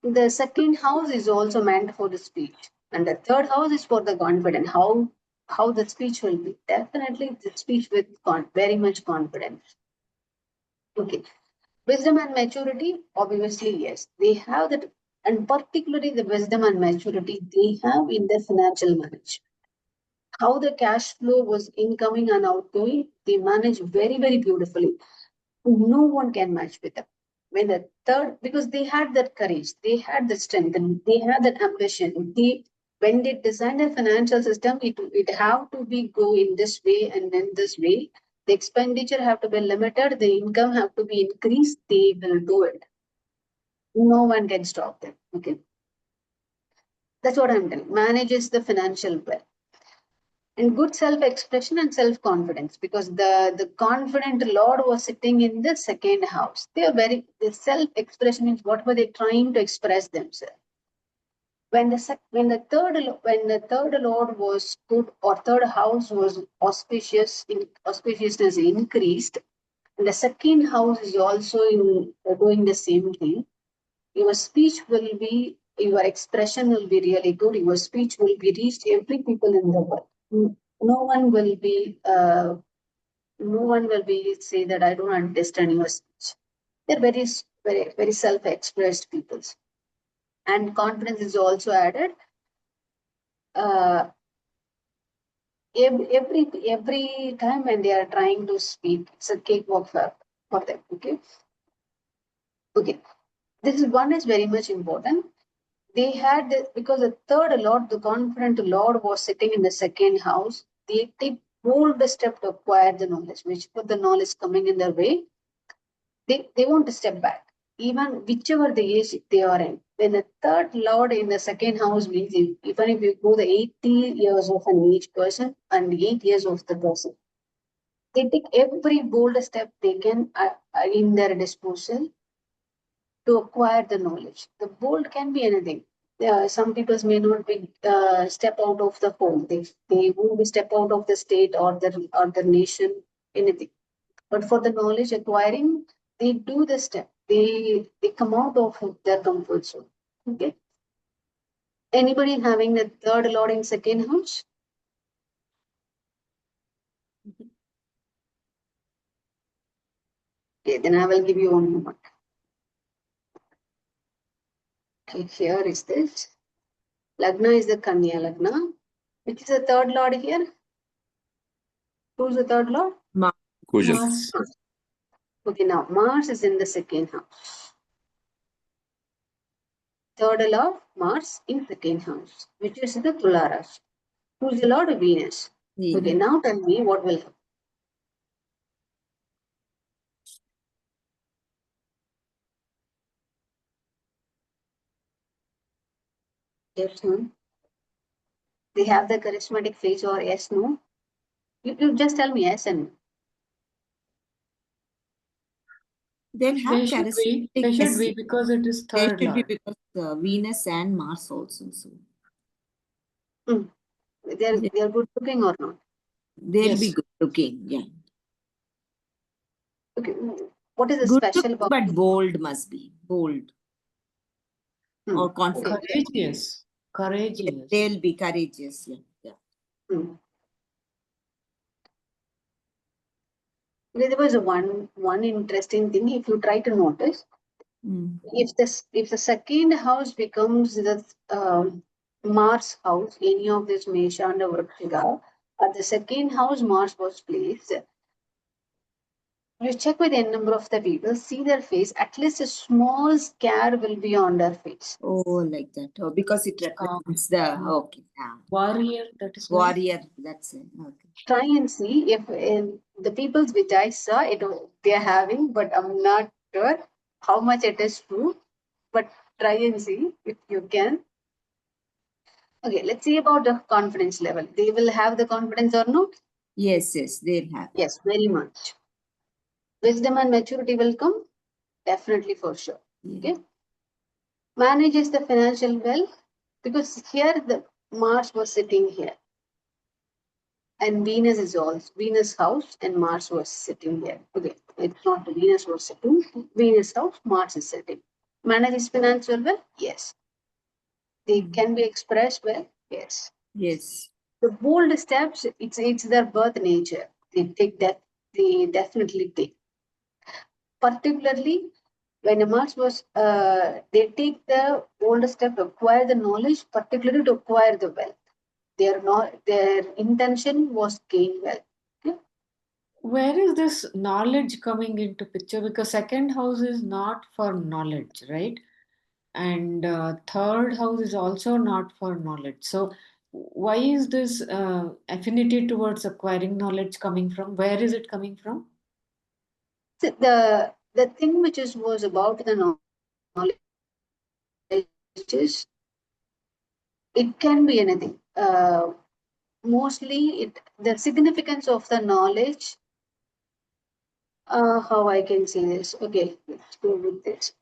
The second house is also meant for the speech, and the third house is for the confidence. How the speech will be? Definitely the speech with very much confidence. Okay. Wisdom and maturity, obviously, yes. They have that, and particularly the wisdom and maturity they have in their financial management. How the cash flow was incoming and outgoing, they manage very, very beautifully. No one can match with them. When the third, because they had that courage, they had the strength, and they had that ambition. When they designed a financial system, it have to be go in this way and then this way. The expenditure have to be limited, the income have to be increased, they will do it. No one can stop them. Okay. That's what I'm telling. Manages the financial well. And good self-expression and self-confidence, because the confident Lord was sitting in the second house. The self-expression means what were they trying to express themselves. When the third Lord was good, or third house was auspiciousness increased, and the second house is also doing the same thing, your speech will be, your expression will be really good. Your speech will be reached every people in the world. No one will be say that I don't understand your speech. They're very, very, very self-expressed people. And confidence is also added. Every time when they are trying to speak, it's a cakewalk for them. Okay. This one is very much important. They had because the third Lord, the confident Lord, was sitting in the second house. They take bold step to acquire the knowledge, which put the knowledge coming in their way. They won't step back, even whichever the age they are in. When the third Lord in the second house means, even if you go the 80 years of an age person and 8 years of the person, they take every bold step they can in their disposal to acquire the knowledge. The bold can be anything. Some people may not be step out of the home. They won't be step out of the state or the nation, anything. But for the knowledge acquiring, they do the step. They come out of their comfort zone. Okay. Anybody having the third Lord in second house? Okay, then I will give you one moment. Okay, here is this. Lagna is the Kanya Lagna. Which is the third Lord here? Who's the third Lord? Kujan. Mars. Okay, now Mars is in the second house. Third Lord, Mars in second house, which is the Tula Rashi. Who's the Lord? Venus. Okay, now tell me what will happen. Yes, no. They have the charismatic face or yes, no. You just tell me yes and no. They'll have They should be. charismatic. They should Yes, be because it is they third should be lord. because Venus and Mars also. So They're good looking or not? they'll be Yes. good looking. Yeah, Okay. What is the good special looking, about but bold must be bold or Okay. confident. Courageous. Courageous. They'll be courageous. Yeah, yeah. Hmm. There was one interesting thing. If you try to notice, if the second house becomes the Mars house, any of this Mesha and Vrkshiga, at the second house Mars was placed, you check with a number of the people, see their face, at least a small scare will be on their face. Oh, like that. Oh, because it represents the okay. Yeah. Warrior, that is why. Warrior. That's it. Okay. Try and see if the peoples which I saw it they're having, but I'm not sure how much it is true. But try and see if you can. Okay, let's see about the confidence level. They will have the confidence or not? Yes, yes, they'll have. Yes, very much. Wisdom and maturity will come? Definitely for sure. Yeah. Okay. Manages the financial wealth because here the Mars was sitting here. And Venus is also Venus house and Mars was sitting here. Okay, it's not the Venus was sitting, Venus house, Mars is sitting. Manages financial well? Yes. They can be expressed well? Yes. Yes. The bold steps, it's their birth nature. They take that, they definitely take. Particularly when a Mars was they take the bold step to acquire the knowledge, particularly to acquire the wealth. Their intention was gain wealth. Okay? Where is this knowledge coming into picture? Because second house is not for knowledge, right? And third house is also not for knowledge. So why is this affinity towards acquiring knowledge coming from? Where is it coming from? So the thing which was about the knowledge is it can be anything. Mostly the significance of the knowledge. How I can say this? Okay, let's go with this.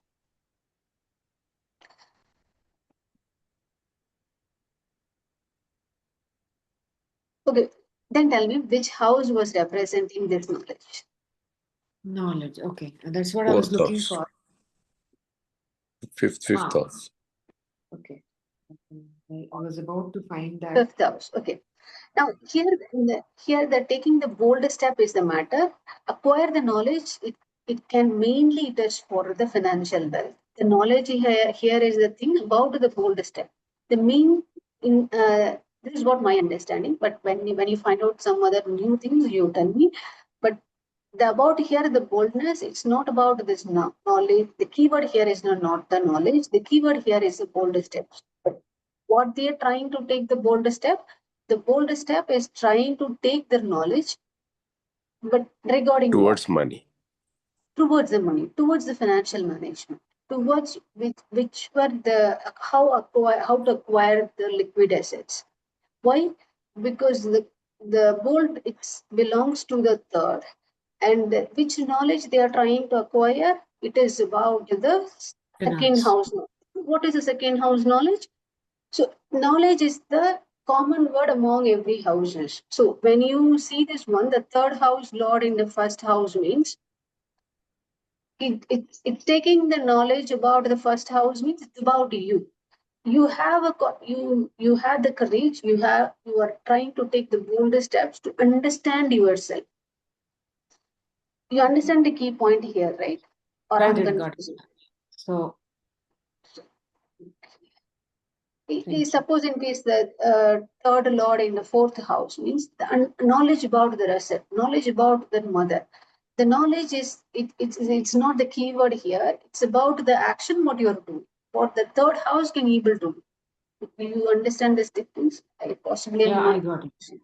Okay, then tell me which house was representing this knowledge. Knowledge. Okay, that's what I was Fourth looking house. for. Fifth Ah. house. Okay. I was about to find that. Fifth house. Okay. Now here the taking the bold step is the matter. Acquire the knowledge. It can mainly it is for the financial wealth. The knowledge here is the thing about the bold step. The main in this is what my understanding. But when you find out some other new things, you tell me. But the about here the boldness. It's not about this knowledge. The keyword here is not the knowledge. The keyword here is the bold steps. But what they are trying to take the bold step, the bold step is trying to take their knowledge, but regarding Towards what? money. Towards the money, towards the financial management, towards which were the how to acquire the liquid assets. Why? Because the bold it belongs to the third, and which knowledge they are trying to acquire. It is about the second Finance. house knowledge. What is the second house knowledge? So knowledge is the common word among every houses. So when you see this one, the third house lord in the first house means it's taking the knowledge about the first house means it's about you. You have you have the courage. You are trying to take the bold steps to understand yourself. You understand the key point here, right? Or Got I'm it, got it. confusing. So, thank you. Suppose in case the third lord in the fourth house means the knowledge about the asset, knowledge about the mother. The knowledge is it's not the keyword here. It's about the action what you're doing. What the third house can able to do. Do you understand this difference? I possibly am Yeah, I not. got it.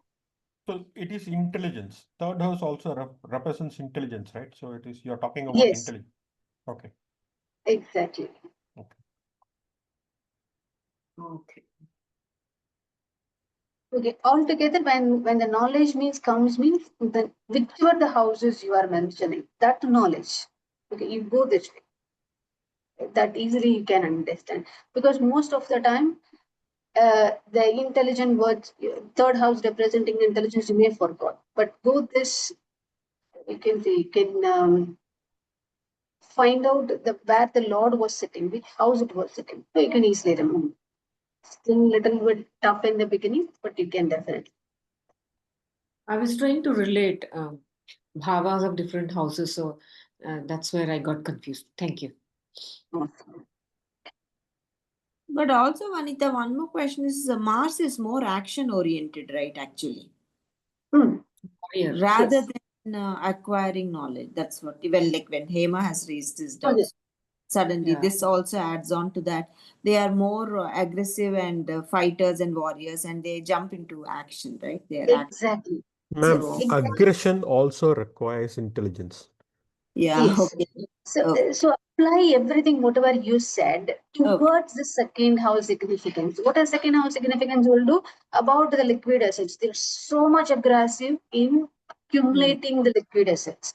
So it is intelligence. Third house also represents intelligence, right? So it is you're talking about Yes, intelligence. Okay. exactly. Okay. Okay, altogether, when the knowledge comes means then whichever the houses you are mentioning, that knowledge. Okay, you go this way. That easily you can understand. Because most of the time, the intelligent words, third house representing intelligence, you may forgot. But go this, you can see, you can find out where the Lord was sitting, which house it was sitting. So you can easily remember. Still little bit tough in the beginning, but you can definitely. I was trying to relate bhavas of different houses, so that's where I got confused. Thank you. But also, Vanita, one more question is Mars is more action oriented, right? Actually, Yeah. rather than acquiring knowledge. That's what even like when Hema has raised his doubts. Suddenly, Yeah. this also adds on to that. They are more aggressive and fighters and warriors, and they jump into action, right? They are Exactly. Ma'am, So, Exactly. aggression also requires intelligence. yeah, Yes. okay. So apply everything, whatever you said, Okay. towards the second house significance. What a second house significance will do about the liquid assets? They're so much aggressive in accumulating the liquid assets.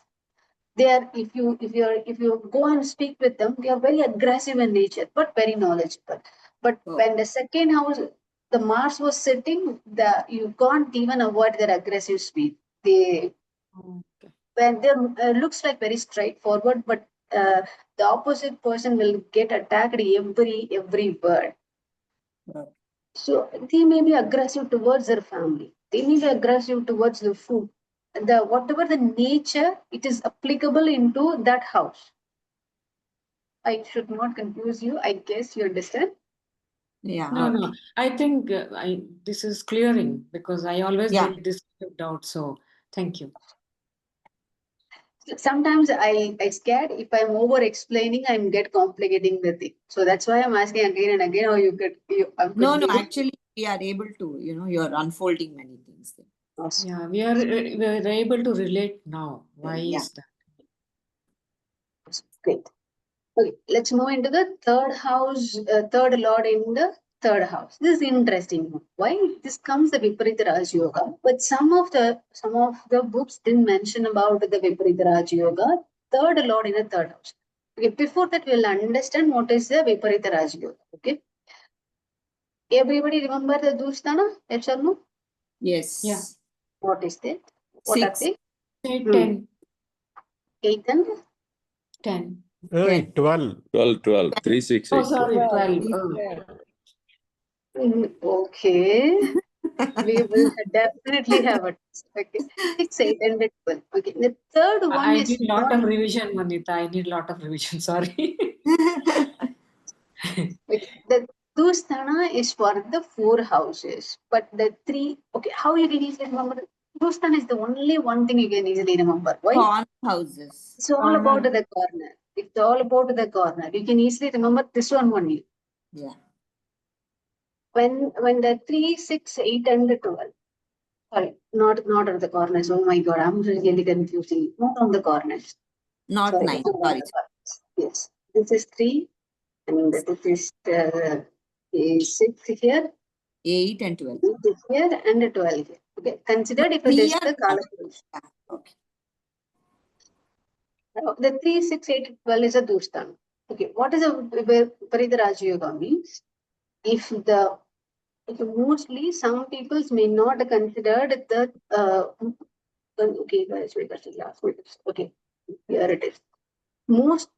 They are, if you go and speak with them, they are very aggressive in nature, but very knowledgeable. But Oh. when the second house, the Mars was sitting, you can't even avoid their aggressive speed. They Okay. when they looks like very straightforward, but the opposite person will get attacked every word. Okay. So they may be aggressive towards their family. They may be aggressive towards the food. The whatever the nature, it is applicable into that house. I should not confuse you. I guess you understand. Yeah. No. I think this is clearing because I always Yeah. get this doubt. So thank you. Sometimes I scared if I'm over explaining, I'm get complicating the thing. So that's why I'm asking again and again. How you get I'm No, confused. actually, we are able to, you're unfolding many things there. Awesome. Yeah, we are able to relate now. Why Yeah. is that? Great. Okay, let's move into the third house, third lord in the third house. This is interesting. Why this comes the Viparita Raj Yoga, but some of the books didn't mention about the Viparita Raj Yoga, third lord in the third house. Okay, before that we'll understand what is the Viparita Raj Yoga. Okay. Everybody remember the Dusthana? Yes or no? Yes. Yeah. What is that? What are 6. they? Say Hmm. 10. 8 and 10. 12. 12, 12, 3, 6, 8, Oh, sorry, 12. Okay. We will definitely have a test. Okay. 6, 8, and 12. Okay. The third one I is need a lot of revision, Manita. I need a lot of revision. Sorry. the Dusthana is for the 4 houses, but the 3. Okay, how you can easily remember? Dusthana is the only one thing you can easily remember. Why? Corn houses. It's all about the corner. It's all about the corner. You can easily remember this one only. Yeah. When the 3, 6, 8, and 12. Sorry, not at the corners. Oh my God, I'm really confusing. Not on the corners. Not Sorry, 9. not on Sorry. the corners. Yes, this is 3, and this is 6 here, 8 and 12. 8 here, and 12 here. Okay, considered if it 3 is are the Kalapurush. Yeah. Okay. The 3, 6, 8, 12 is a Dustan. Okay, what is a Viparita Raja Yoga means? If mostly some people may not consider the okay, guys, wait, that's the last one. Okay, here it is. Most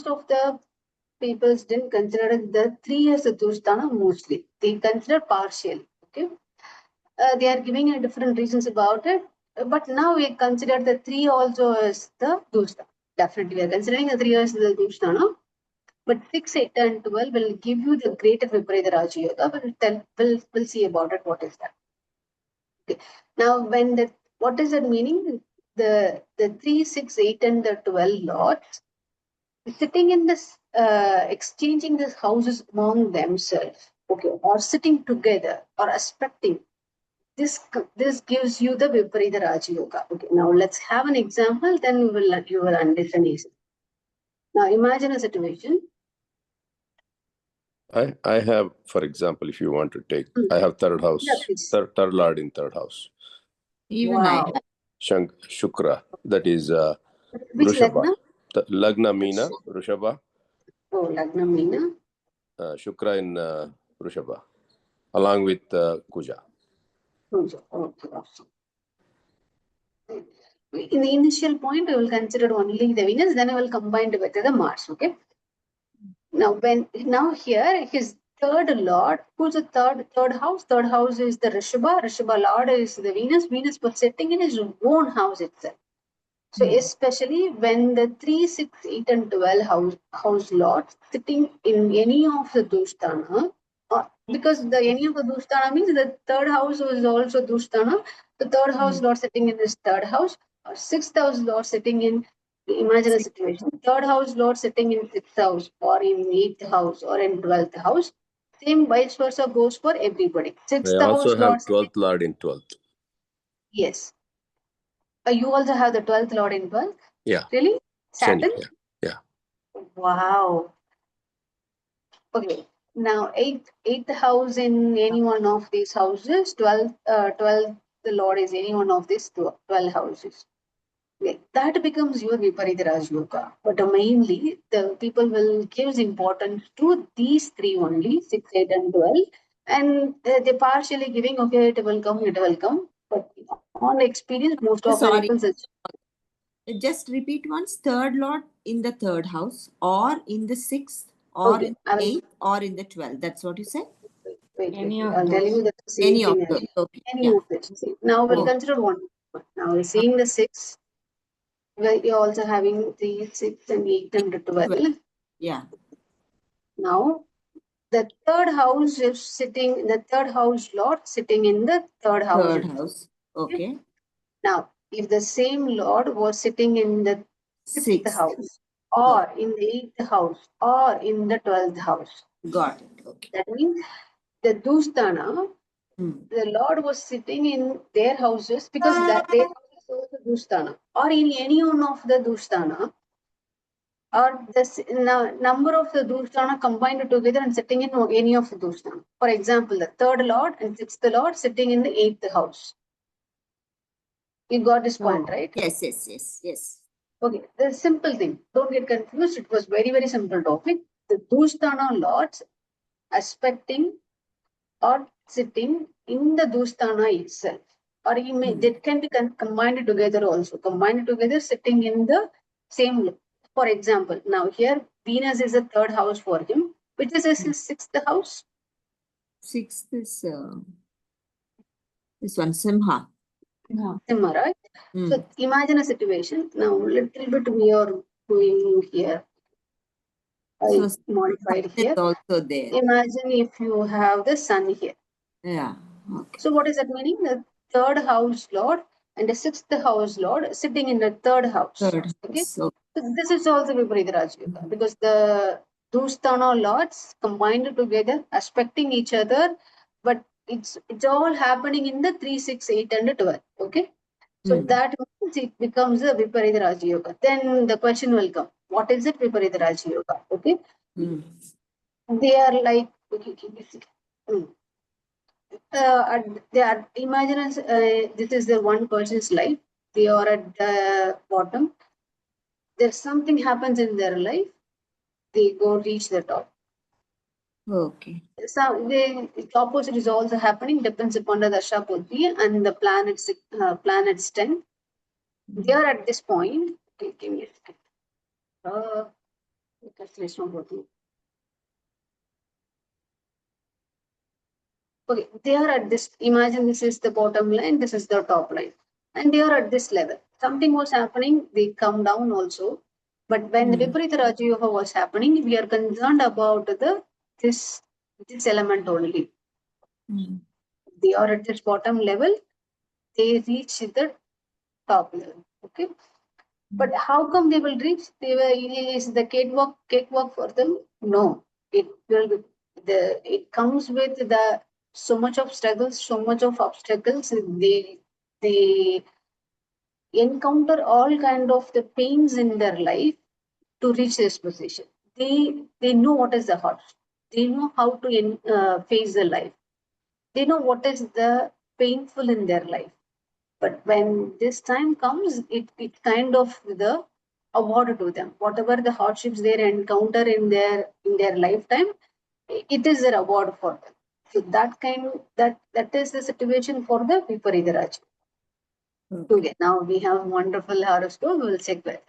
of the people didn't consider the 3 as a Dusthana mostly. They consider partially. Okay. They are giving different reasons about it. But now we consider the 3 also as the Dusthana. Definitely, we are considering the 3 as the Dusthana. But 6, 8, and 12 will give you the greater Viparita Raja Yoga. We'll see about it. What is that? Okay. Now, what is that meaning? The 3, 6, 8, and the 12 lords sitting in this, exchanging the houses among themselves, okay, or sitting together or aspecting. This gives you the Viparita Raja Yoga. Okay, now let's have an example, then you will understand easily. Now imagine a situation. I have, for example, if you want to take, Hmm. I have third house, Yeah, please. third lord in third house. Even I Wow. have. Shukra, that is Which Vrushaba. Lagna? Lagna Meena, Vrushaba, Oh, Lagna Meena. Shukra in Vrushaba, along with Kuja. Okay. Awesome. In the initial point, we will consider only the Venus, then I will combine with the Mars. Okay. Now here his third lord, who's the third house? Third house is the Rishabha. Rishabha lord is the Venus. Venus was sitting in his own house itself. So especially when the 3, 6, 8, and 12 house lords sitting in any of the Dusthana, because the any of the Dusthana means the third house was also Dusthana. The third house lord sitting in his third house, or sixth house lord sitting in, imagine a situation, third house lord sitting in sixth house or in eighth house or in 12th house. Same vice versa goes for everybody. Sixth I also house lord have 12th lord in 12th. yes. You also have the 12th lord in 12th? Yeah. Really? Shani. Saturn? Yeah. Wow. Okay. Now, eighth house in any one of these houses, 12th, the Lord is any one of these 12 houses. Okay. That becomes your Viparita Raj Yoga. But mainly, the people will give importance to these three only, 6, 8, and 12. And they're partially giving, okay, it will come, it will come. But on experience, most of the Sorry. people Just repeat once. Third lord in the third house, or in the sixth, or okay, in I the will eighth, or in the 12th. That's what you said? wait. Any of I'll tell those. you the same Any of thing those. again. Okay. Any Yeah. of it. See, now we'll Oh. consider one. Now we're seeing the 6, where you're also having the 6 and 8 and the 12. Yeah. Now, the third house is sitting, the third house lord sitting in the third house. Third house. Okay. Now, if the same lord was sitting in the sixth Sixth. house, or in the eighth house, or in the 12th house, Got it. Okay. that means the Dusthana, the Lord was sitting in their houses because that their house is also Dusthana, or in any one of the Dusthana, or the number of the Dusthana combined together and sitting in any of the Dusthana. For example, the third Lord and sixth Lord sitting in the eighth house. You got this point, right? Yes, yes, yes, yes. Okay, the simple thing. Don't get confused. It was very, very simple topic. The Dusthana Lords aspecting or sitting in the Dusthana itself, or you may that can be combined together also. Combined together, sitting in the same. For example, now here Venus is the third house for him, which is his sixth house. Sixth is this one, Simha. Simha, right? So imagine a situation. Now, little bit we are doing here. I So modified is here. also there. Imagine if you have the sun here. Yeah. Okay. So what is that meaning? The third house lord and the sixth house lord sitting in the third house. Third. Okay. So So this is also Viparita Raj Yoga because the Dusthana lords combined together, aspecting each other, but it's all happening in the 3, 6, 8, and 12. Okay. So that means it becomes a Viparita Raj Yoga. Then the question will come, what is it Viparita Raj Yoga? Okay. They are like, okay, they are imagine this is the one person's life. They are at the bottom. There's something happens in their life. They go reach the top. okay. So the opposite is also happening. Depends upon the dasha buddhi and the planet's strength. They are at this point. Okay, give me a second. Because it's not working. Okay, they are at this. Imagine this is the bottom line. This is the top line. And they are at this level. Something was happening, they come down also. But when the Viparita Raja Yoga was happening, we are concerned about this element only. They are at this bottom level, they reach the top level. Okay. But how come they will reach? Is the cakewalk for them? No. It will be it comes with the so much of struggles, so much of obstacles. They encounter all kind of the pains in their life to reach this position. They know what is the heart. They know how to face the life. They know what is the painful in their life. But when this time comes, it kind of the award to them. Whatever the hardships they encounter in their lifetime, it is a reward for them. So that is the situation for the Viparita Raja. Okay, now we have wonderful horoscope. We will check that.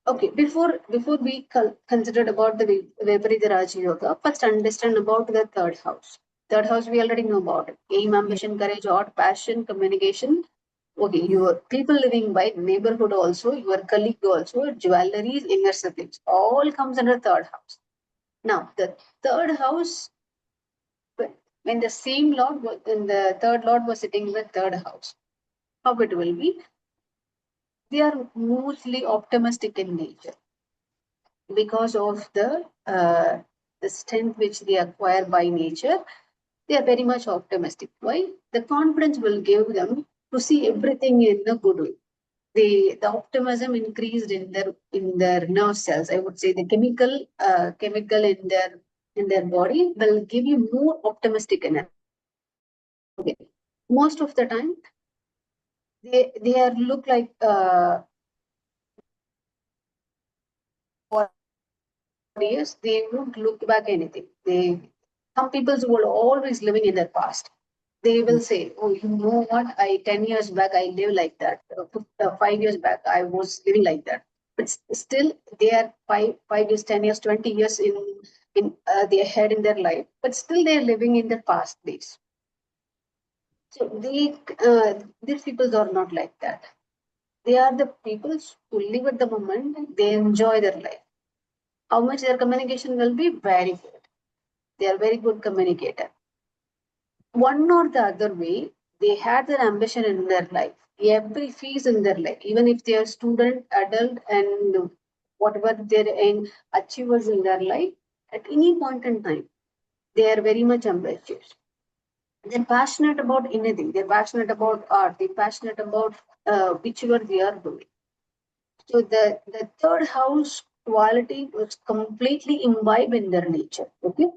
Okay, before we considered about the Viparita Raja Yoga, first understand about the third house. Third house we already know about it. Aim, ambition, courage, art, passion, communication. Okay, your people living by, neighborhood also, your colleague also, jewelries, inner circles, all comes under third house. Now, the third house, when the same lord, when the third lord was sitting in the third house, how it will be? They are mostly optimistic in nature because of the strength which they acquire by nature. They are very much optimistic. Why? The confidence will give them to see everything in a good way. The optimism increased in their nerve cells. I would say the chemical in their body will give you more optimistic energy. Okay. Most of the time, they are look like years, they won't look back anything. Some people will always living in their past. They will say, "Oh, you know what? 10 years back I lived like that. 5 years back I was living like that." But still, they are 5 years, 10 years, 20 years in they ahead in their life. But still, they are living in their past days. So these people are not like that. They are the people who live at the moment. They enjoy their life. How much their communication will be? Very good. They are very good communicator. One or the other way, they had their ambition in their life, every phase in their life, even if they are student, adult, and whatever their achievers in their life, at any point in time, they are very much ambitious. They're passionate about anything. They're passionate about art. They're passionate about whichever they are doing. So the third house quality was completely imbibed in their nature. Okay.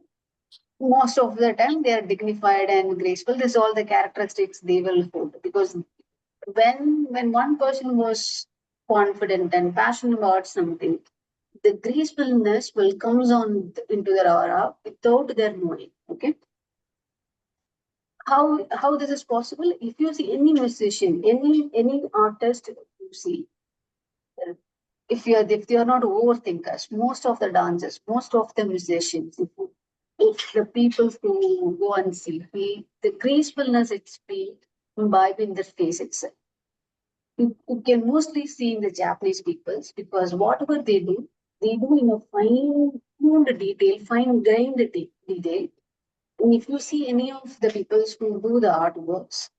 Most of the time they are dignified and graceful. This is all the characteristics they will hold, because when one person was confident and passionate about something, the gracefulness will comes on into their aura without their knowing. Okay. How this is possible? If you see any musician, any artist you see, if they are not overthinkers, most of the dancers, most of the musicians, if the people who go and see, the gracefulness it's been imbibed in the face itself. You can mostly see in the Japanese peoples, because whatever they do in a fine-tuned detail, fine-grained detail. And if you see any of the peoples who do the artworks,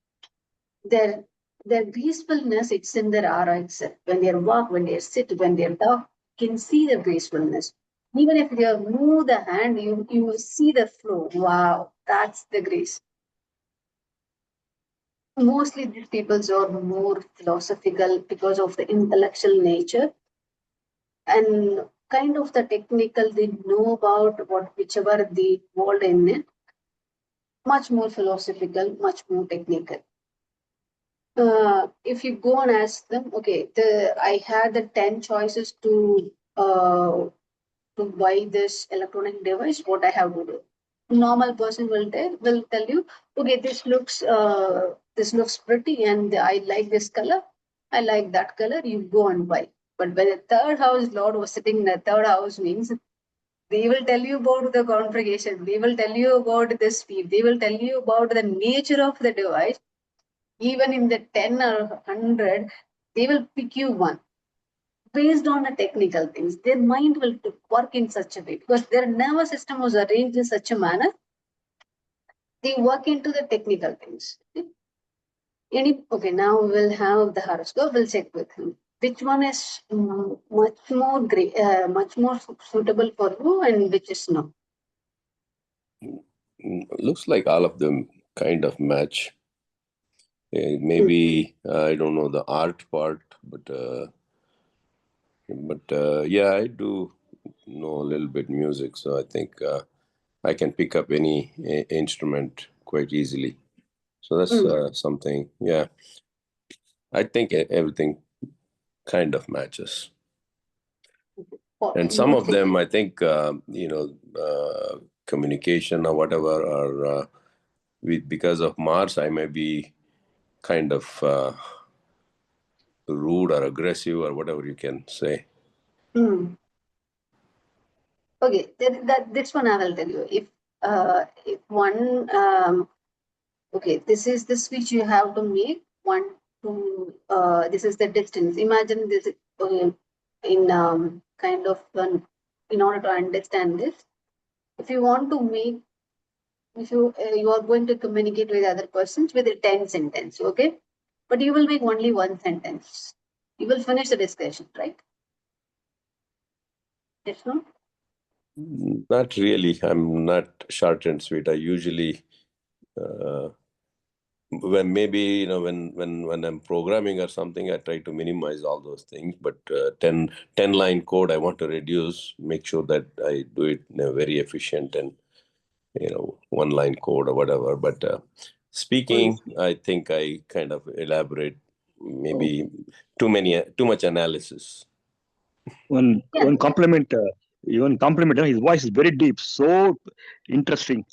their gracefulness, it's in their aura itself. When they walk, when they sit, when they talk, you can see the gracefulness. Even if they move the hand, you will see the flow. Wow, that's the grace. Mostly these peoples are more philosophical because of the intellectual nature, and kind of the technical, they know about whichever they involved in it. Much more philosophical, much more technical. If you go and ask them, okay, I had the 10 choices to buy this electronic device, what I have to do. Normal person will tell you, okay, this looks pretty and I like this color. I like that color, you go and buy. But when the third house lord was sitting in the third house means, they will tell you about the configuration, they will tell you about the speed, they will tell you about the nature of the device. Even in the 10 or 100, they will pick you one based on the technical things. Their mind will work in such a way, because their nervous system was arranged in such a manner. They work into the technical things. Okay, now we'll have the horoscope. We'll check with him. Which one is much more suitable for you, and which is not? Looks like all of them kind of match. Maybe I don't know the art part, but yeah, I do know a little bit music, so I think I can pick up any instrument quite easily. So that's something. Yeah, I think everything kind of matches. And some of them, I think, communication or whatever, or because of Mars, I may be kind of rude or aggressive or whatever you can say. Okay, this one I will tell you. If one okay, this is the switch you have to make. One to this is the distance. Imagine this in kind of in order to understand this. If you want to make, if you are going to communicate with other persons with a 10 sentence, okay, but you will make only one sentence. You will finish the discussion, right? Yes, no? Not really. I'm not short and sweet. I usually, when maybe when I'm programming or something, I try to minimize all those things. But 10 line code, I want to reduce. Make sure that I do it in a very efficient and 1 line code or whatever. But speaking, I think I kind of elaborate. Maybe too much analysis. One compliment. Even compliment. His voice is very deep, so interesting.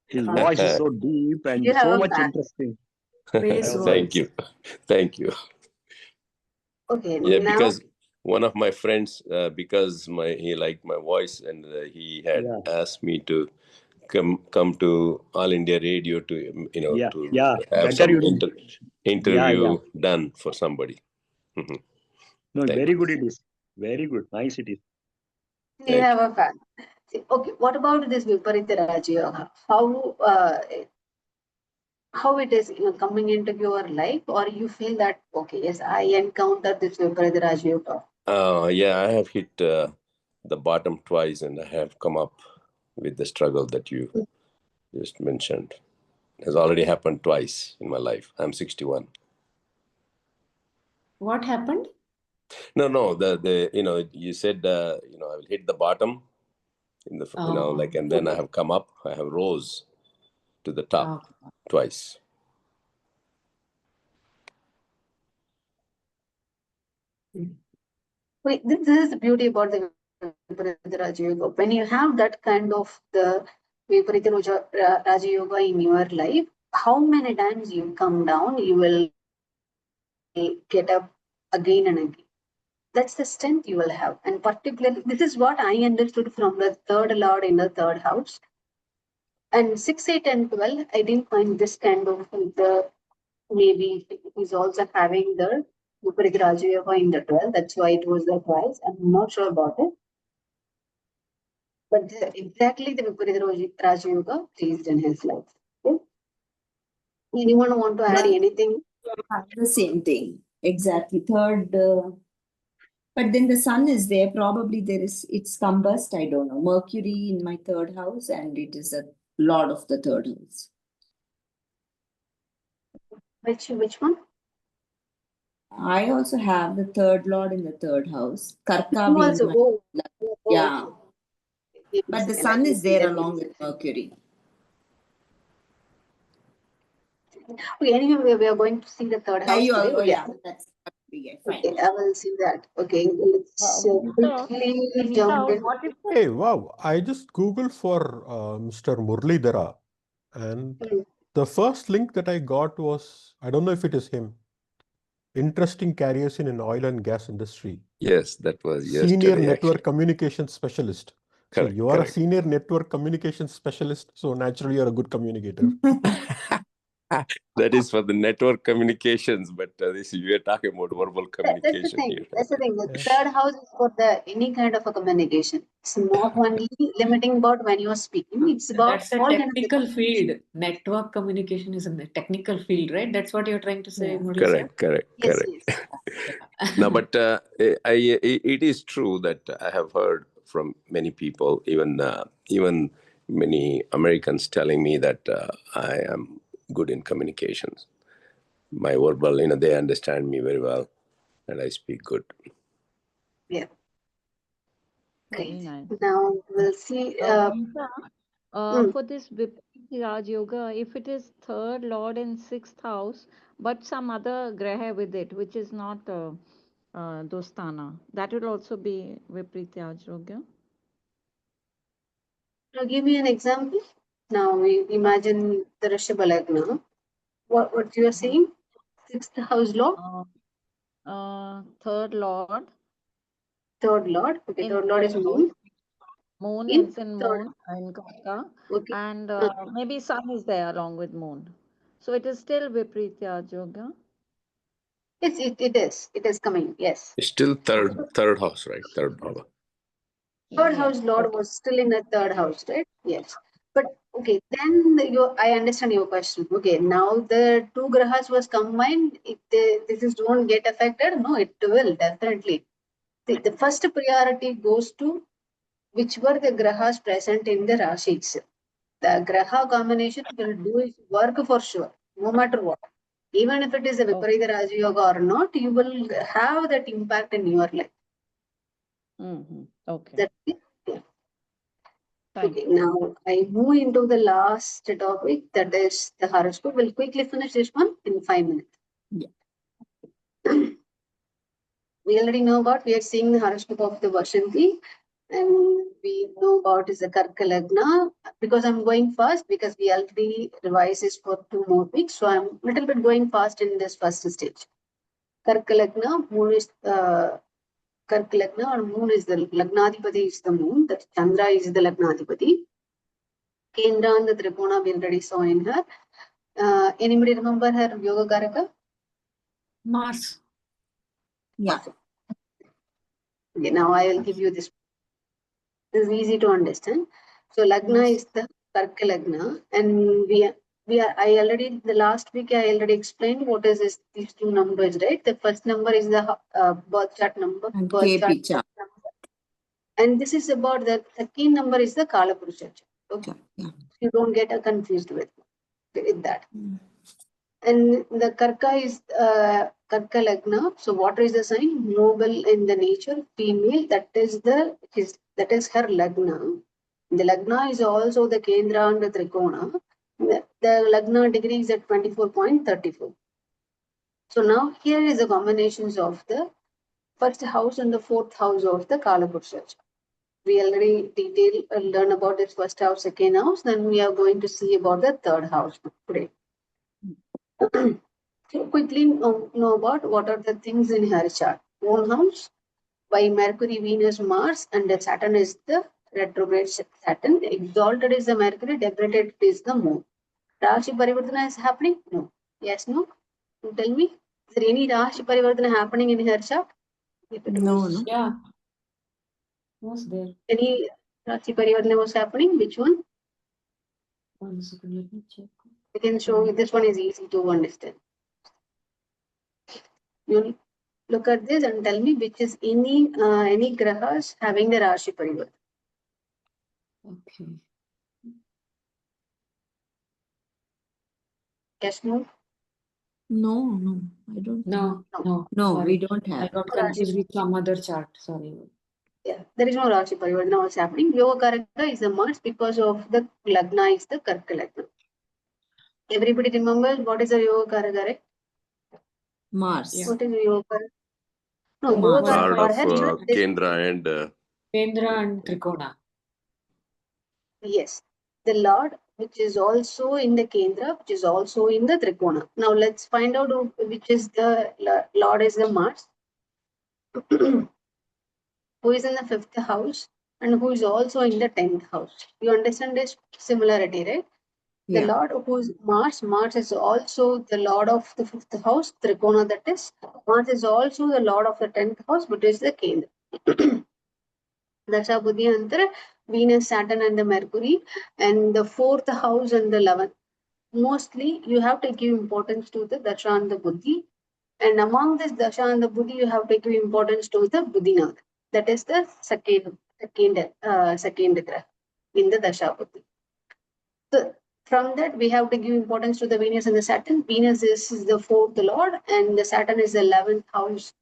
His voice is so deep and You have so a much fan. interesting. Bass Thank voice. you. Thank you. Okay, Yeah, now because one of my friends, because he liked my voice, and he had asked me to come to All India Radio to have Better some you did. interview done for somebody. No, Thank very you. good it is. Very good. Nice it is. you have a fan. Okay, what about this Viparita Raja Yoga? How it is coming into your life, or you feel that okay, yes, I encountered this Viparita Raja Yoga? Yeah, I have hit the bottom twice, and I have come up with the struggle that you just mentioned. It has already happened twice in my life. I'm 61. What happened? No, you said I will hit the bottom in the and then I have come up. I have rose to the top twice. Wait, this is the beauty about the Viparita Raja Yoga. When you have that kind of the Viparita Raja Yoga in your life, how many times you come down, you will get up again and again. That's the strength you will have. And particularly, this is what I understood from the third lord in the third house. And 6, 8, and 12, I didn't find this kind of the maybe he's also having the Viparita Raja Yoga in the 12. That's why it was there twice. I'm not sure about it. But exactly the Viparita Raja Yoga placed in his life. Okay? Anyone want to add anything? The same thing. Exactly. Third, but then the sun is there. Probably it's combust. I don't know. Mercury in my third house, and it is a lord of the third house. Which one? I also have the third lord in the third house. Karka You being also, my, yeah. But the sun is there along with Mercury. Okay, anyway, we are going to see the third house today. Yeah, that's fine. Okay, I will see that. Okay, let's quickly jump in. Hey, wow. I just Googled for Mr. Muralidhara, and the first link that I got was, I don't know if it is him, interesting careers in an oil and gas industry. Yes, that was Senior yesterday, network actually. communication specialist. So Correct, you are correct. a senior network communication specialist. So naturally, you're a good communicator. That is for the network communications, but we are talking about verbal communication here. That's the thing. The third house is for any kind of a communication. It's not only limiting about when you are speaking. It's about That's a all kind of technical field. Network communication is a technical field, right? That's what you're trying to say, Murali sir? Correct. Yes. No, but it is true that I have heard from many people, even many Americans, telling me that I am good in communications. My verbal, they understand me very well, and I speak good. Yeah. Very Okay. nice. Now we'll see. Bhumika, Mm, for this Viparita Raj Yoga, if it is third lord in sixth house, but some other graha with it, which is not Dostana, that will also be Viparita Raj Yoga. now give me an example. Now we imagine the Rishabha Lagna. What you are saying? Sixth house lord, Third lord third lord. Okay, in third lord is third house, moon. moon In is in third. moon in Karka, Okay. and maybe sun is there along with moon. So it is still Viparita Raj Yoga. It is coming. Yes. It's still third house, right? Third bhava. Third Yeah. house lord Okay. was still in the third house, right? Yes. But okay, then I understand your question. Okay, now the two grahas was combined. This is don't get affected. No, it will definitely. The first priority goes to which were the grahas present in the rashis. The graha combination will do its work for sure, no matter what. Even if it is a Okay. Viparita Raja Yoga or not, you will have that impact in your life. Okay. That, yeah. Thank Okay, you. now I move into the last topic, that is the horoscope. We'll quickly finish this one in 5 minutes. Yeah. We already know about, we are seeing the horoscope of the Vashanti, and we know about is the Karka Lagna. Because I'm going fast, because we already revised this for 2 more weeks, so I'm a little bit going fast in this first stage. Karka Lagna, moon is Karka Lagna, or moon is the Lagnadipati is the moon, that Chandra is the Lagnadipati. Kendra and the Trikona we already saw in her. Anybody remember her Yoga Karaka? Mars. Yeah. Okay, now I will give you this. This is easy to understand. So Lagna Mars. is the Karka Lagna, and I already the last week I already explained what is this, these two numbers, right? The first number is the birth chart number, And birth chart KP chart. number, and this is about the second number is the Kala Purusha chart. Okay, Yeah. you don't get confused with that. Mm. And the Karka is Karka Lagna. So water is the sign, noble in the nature, female. That is her Lagna. The Lagna is also the Kendra and the Trikona. The Lagna degree is at 24.34. So now here is the combinations of the first house and the fourth house of the Kalapurusha. We already learn about this first house, second house. Then we are going to see about the third house today. So quickly know about what are the things in her chart. Own house, by Mercury, Venus, Mars, and the Saturn is the retrograde Saturn. Exalted is the Mercury, debilitated is the Moon. Rashi Parivartana is happening? No. Yes, no? You tell me. Is there any Rashi Parivartana happening in her chart? If it No, was no. Yeah. Was there? any Rashi Parivartana was happening, which one? 1 second, let me check. I can show you. This one is easy to understand. You look at this and tell me which is any grahas having the Rashi Parivartana. Okay. Yes, no? No, no. I don't No, think. no. No, Sorry. we don't I have. got Rashi. confused with some other chart. Sorry. Yeah, there is no Rashi Parivartana what's happening. Yoga Karaka is a Mars because of the Lagna is the Karka Lagna. Everybody remembers what is a Yoga Karaka, right? Mars. Yeah. What is a Yoga Karaka? No, What Yoga was Karaka Part for of her chart is, Kendra and Kendra and Trikona. yes, the Lord, which is also in the Kendra, which is also in the Trikona. Now let's find out which is the Lord is the Mars, who is in the 5th house and who is also in the 10th house. You understand this similarity, right? The Yeah. Lord who is Mars, Mars is also the Lord of the 5th house, Trikona that is. Mars is also the Lord of the 10th house, but is the Kendra. Dasha Buddhi Antara, Venus, Saturn, and the Mercury, and the 4th house and the 11th. Mostly, you have to give importance to the Dasha and the Buddhi. And among this Dasha and the Buddhi, you have to give importance to the Buddhinath. That is the second graph in the Dasha Buddhi. So from that, we have to give importance to the Venus and the Saturn. Venus is the 4th lord, and the Saturn is the 11th house.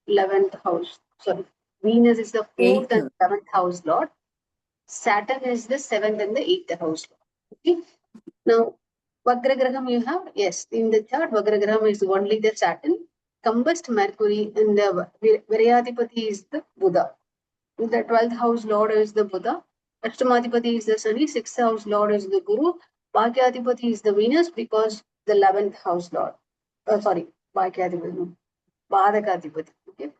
11th house. Sorry, Venus is the fourth Eighth. and seventh house lord. Saturn is the seventh and the eighth house lord. Okay. Now, Vagragraham you have, yes, in the chart, Vagragraham is only the Saturn. Combust Mercury and the Viryadipati is the Buddha. The 12th house lord is the Buddha. Ashtamadipati is the Sunny. 6th house lord is the Guru. Bhagyadipati is the Venus because the 11th house lord. Sorry, Bhagyadipati, no. Bhadakadipati. Okay.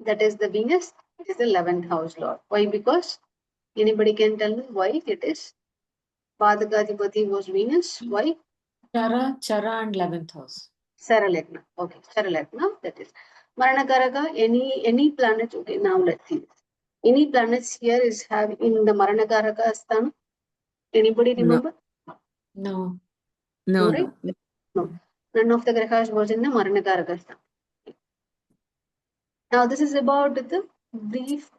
That is the Venus. It is the 11th house lord. Why? Because anybody can tell me why it is? Bhadakadipati was Venus. Why? Chara and 11th house. Saralagna. Okay, Saralagna, that is. Maranakaraka, any planet, okay, now let's see. Any planets here is having in the Maranakaraka Asthana? Anybody remember? No. No, right? no. No. None of the Grahas was in the Maranakaraka Asthana. Now this is about the brief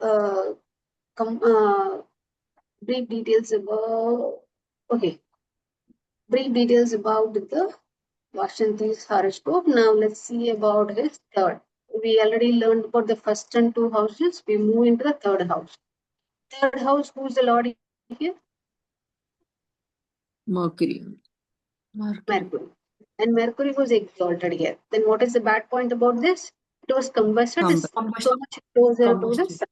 brief details about the Vasanti's horoscope. Now let's see about his third. We already learned about the first and two houses. We move into the third house. Third house, who's the lord here? Mercury. Mercury. And Mercury was exalted here. Then what is the bad point about this? It was combusted so much closer to the sun.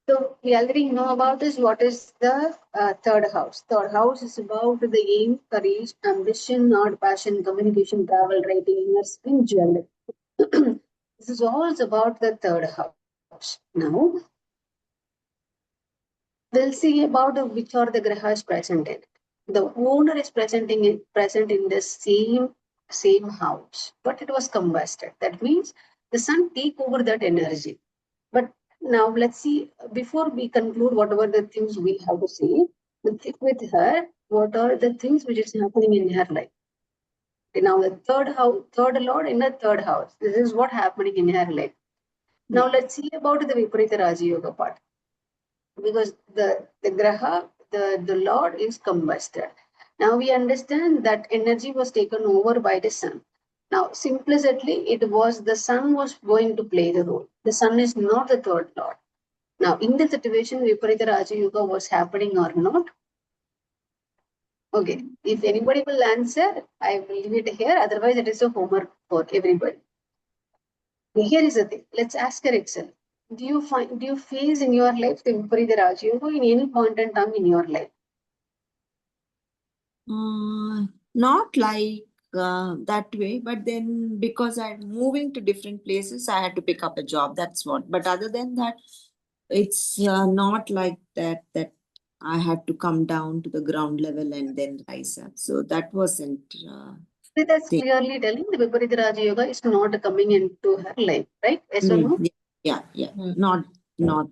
So we already know about this. What is the third house? Third house is about the aim, courage, ambition, art, passion, communication, travel, writing, inner spring, jewelry. This is all about the third house. Now, we'll see about which are the grahas present in it. The owner is present in the same house, but it was combusted. That means the sun take over that energy. But now let's see, before we conclude whatever the things we have to say, let's sit with her, what are the things which is happening in her life. Now the third lord in the third house. This is what happening in her life. Now let's see about the Viparita Raja Yoga part. Because the graha, the lord is combusted. Now we understand that energy was taken over by the sun. Now, simplicity, it was the sun was going to play the role. The sun is not the third lord. Now, in the situation, Viparita Raja Yoga was happening or not? Okay, if anybody will answer, I will leave it here. Otherwise, it is a homework for everybody. Here is the thing. Let's ask her itself. Do you face in your life the Viparita Raja Yoga in any point in time in your life? Not like that way, but then because I'm moving to different places, I had to pick up a job. That's what. But other than that, it's not like that I had to come down to the ground level and then rise up. So that wasn't. That's clearly telling the Viparita Raja Yoga is not coming into her life, right? Yes or no? Yeah. Not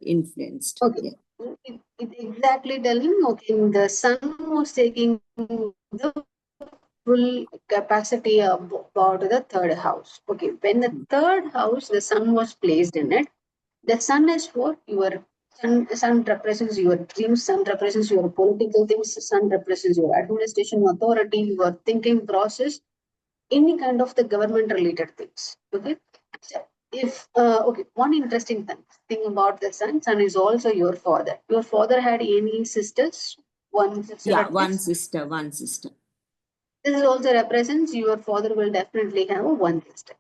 influenced. Okay. Yeah. It exactly telling, okay, the sun was taking the full capacity about the third house. Okay, when the third house, the sun was placed in it, the sun is for your sun represents your dreams, sun represents your political things, sun represents your administration authority, your thinking process, any kind of the government related things. Okay. So if one interesting thing about the sun is also your father. Your father had any sisters? One sister. Yeah, one sister. This also represents your father will definitely have one sister.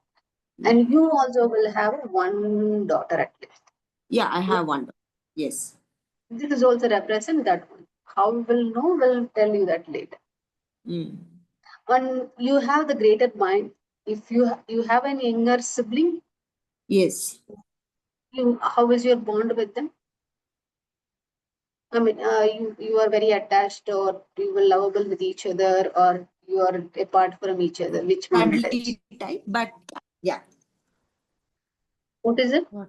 And you also will have one daughter at least. Yeah, I have one. Yes. This is also represent that one. How we will know, we'll tell you that later. When you have the greater mind, if you have an younger sibling, yes, how is your bond with them? I mean, you are very attached, or you were lovable with each other, or you are apart from each other. Which one it is? Type, but yeah. What is it? No,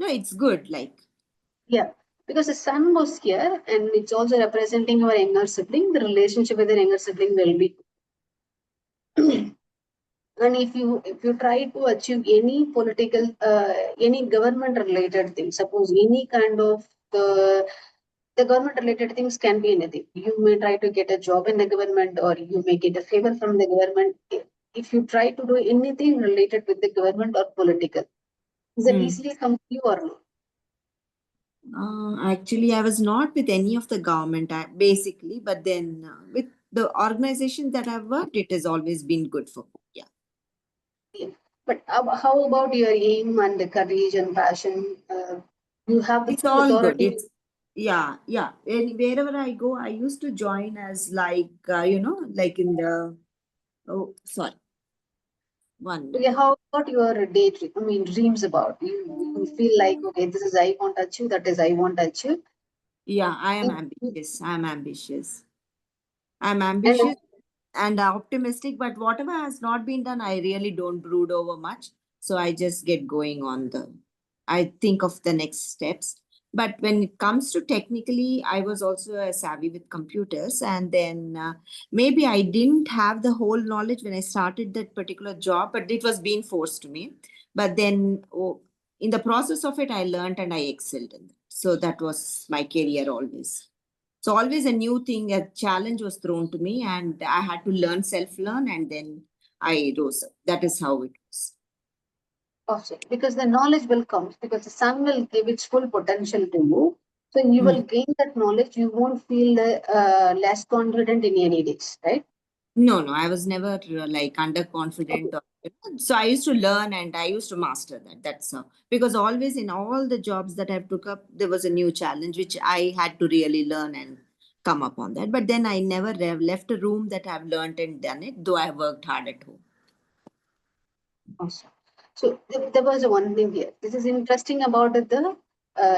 it's good. Like because the sun was here, and it's also representing your younger sibling. The relationship with the younger sibling will be. And if you try to achieve any political, any government related thing, suppose any kind of the government related things can be anything. You may try to get a job in the government, or you may get a favor from the government. If you try to do anything related with the government or political, Is it Hmm. easily come to you or no? Actually, I was not with any of the government, basically, but then with the organizations that I've worked, it has always been good for me. Yeah. Yeah. But how about your aim and the courage and passion? You have the It's full all good. authority. It's yeah. And wherever I go, I used to join as like like in the sorry, one minute. Okay, how about your daydream? I mean, dreams about you feel like, okay, this is I want to achieve, that is I want to achieve. Yeah, I am And ambitious. I'm and ambitious and optimistic, but whatever has not been done, I really don't brood over much. So I just get going on I think of the next steps. But when it comes to technically, I was also a savvy with computers, and then maybe I didn't have the whole knowledge when I started that particular job, but it was being forced to me. But then in the process of it, I learned and I excelled in that. So that was my career always. So always a new thing, a challenge was thrown to me, and I had to learn, self-learn, and then I rose up. That is how it was. also, because the knowledge will come, because the sun will give its full potential to you. So you will gain that knowledge. You won't feel less confident in any days, right? No, I was never like underconfident. So I used to learn and I used to master that. That's how. Because always in all the jobs that I've took up, there was a new challenge which I had to really learn and come up on that. But then I never left a room that I've learned and done it, though I worked hard at home. Awesome. So there was one thing here. This is interesting about the